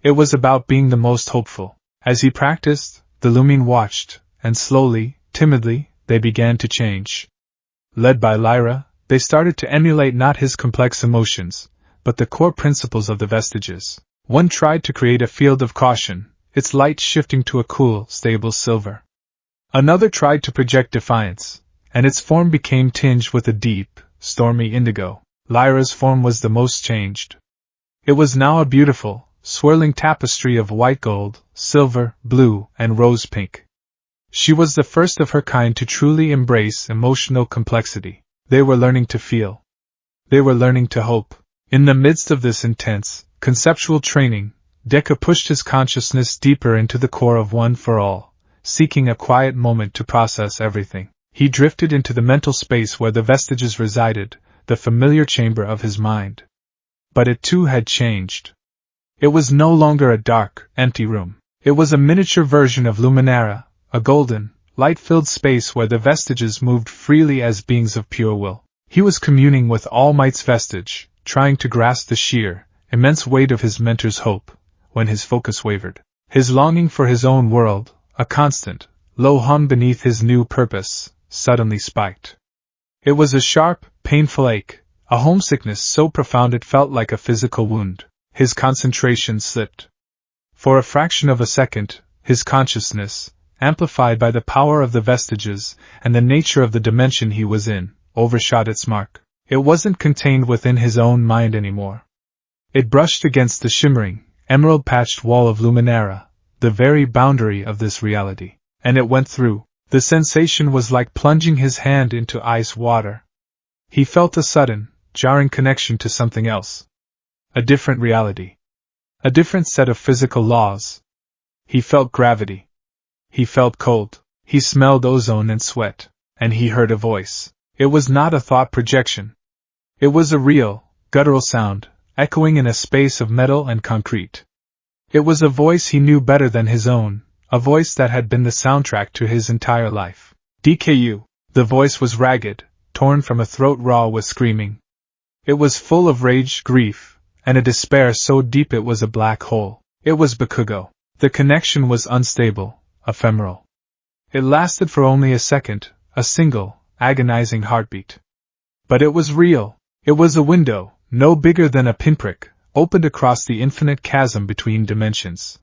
It was about being the most hopeful. As he practiced, the Lumine watched, and slowly, timidly, they began to change. Led by Lyra, they started to emulate not his complex emotions, but the core principles of the vestiges. One tried to create a field of caution, its light shifting to a cool, stable silver. Another tried to project defiance, and its form became tinged with a deep, stormy indigo. Lyra's form was the most changed. It was now a beautiful, swirling tapestry of white gold, silver, blue, and rose pink. She was the first of her kind to truly embrace emotional complexity. They were learning to feel. They were learning to hope. In the midst of this intense, conceptual training, Deku pushed his consciousness deeper into the core of One for All, seeking a quiet moment to process everything. He drifted into the mental space where the vestiges resided, the familiar chamber of his mind. But it too had changed. It was no longer a dark, empty room. It was a miniature version of Luminara, a golden, light-filled space where the vestiges moved freely as beings of pure will. He was communing with All Might's vestige, trying to grasp the sheer, immense weight of his mentor's hope, when his focus wavered. His longing for his own world, a constant, low hum beneath his new purpose, suddenly spiked. It was a sharp, painful ache, a homesickness so profound it felt like a physical wound. His concentration slipped. For a fraction of a second, his consciousness, amplified by the power of the vestiges and the nature of the dimension he was in, overshot its mark. It wasn't contained within his own mind anymore. It brushed against the shimmering, emerald-patched wall of Luminara, the very boundary of this reality, and it went through. The sensation was like plunging his hand into ice water. He felt a sudden, jarring connection to something else. A different reality. A different set of physical laws. He felt gravity. He felt cold. He smelled ozone and sweat. And he heard a voice. It was not a thought projection. It was a real, guttural sound, echoing in a space of metal and concrete. It was a voice he knew better than his own, a voice that had been the soundtrack to his entire life. DKU. The voice was ragged, torn from a throat raw with screaming. It was full of rage, grief, and a despair so deep it was a black hole. It was Bakugo. The connection was unstable, ephemeral. It lasted for only a second, a single, agonizing heartbeat. But it was real. It was a window, no bigger than a pinprick, opened across the infinite chasm between dimensions.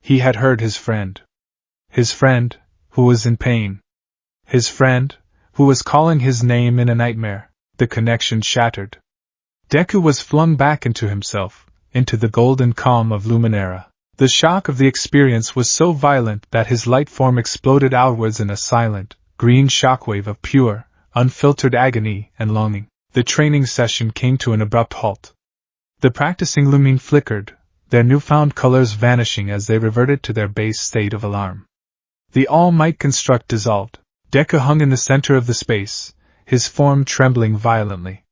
He had heard his friend. His friend, who was in pain. His friend, who was calling his name in a nightmare. The connection shattered. Deku was flung back into himself, into the golden calm of Luminara. The shock of the experience was so violent that his light form exploded outwards in a silent, green shockwave of pure, unfiltered agony and longing. The training session came to an abrupt halt. The practicing Lumine flickered, their newfound colors vanishing as they reverted to their base state of alarm. The all-might construct dissolved. Deku hung in the center of the space, his form trembling violently.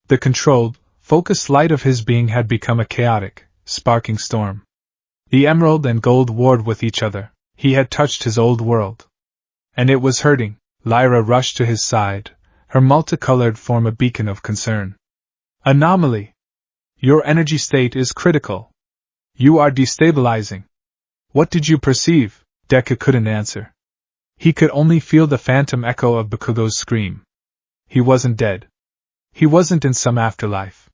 The controlled, focused light of his being had become a chaotic, sparking storm. The emerald and gold warred with each other. He had touched his old world. And it was hurting. Lyra rushed to his side, her multicolored form a beacon of concern. Anomaly! Your energy state is critical. You are destabilizing. What did you perceive? Deku couldn't answer. He could only feel the phantom echo of Bakugo's scream. He wasn't dead. He wasn't in some afterlife.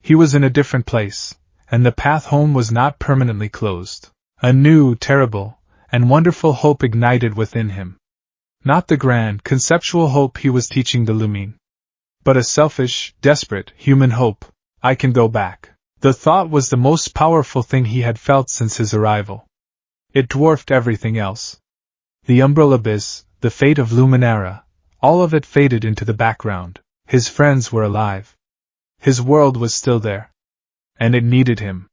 He was in a different place, and the path home was not permanently closed. A new, terrible, and wonderful hope ignited within him. Not the grand, conceptual hope he was teaching the Lumine, but a selfish, desperate, human hope. I can go back. The thought was the most powerful thing he had felt since his arrival. It dwarfed everything else. The umbral abyss, the fate of Luminara, all of it faded into the background. His friends were alive. His world was still there. And it needed him.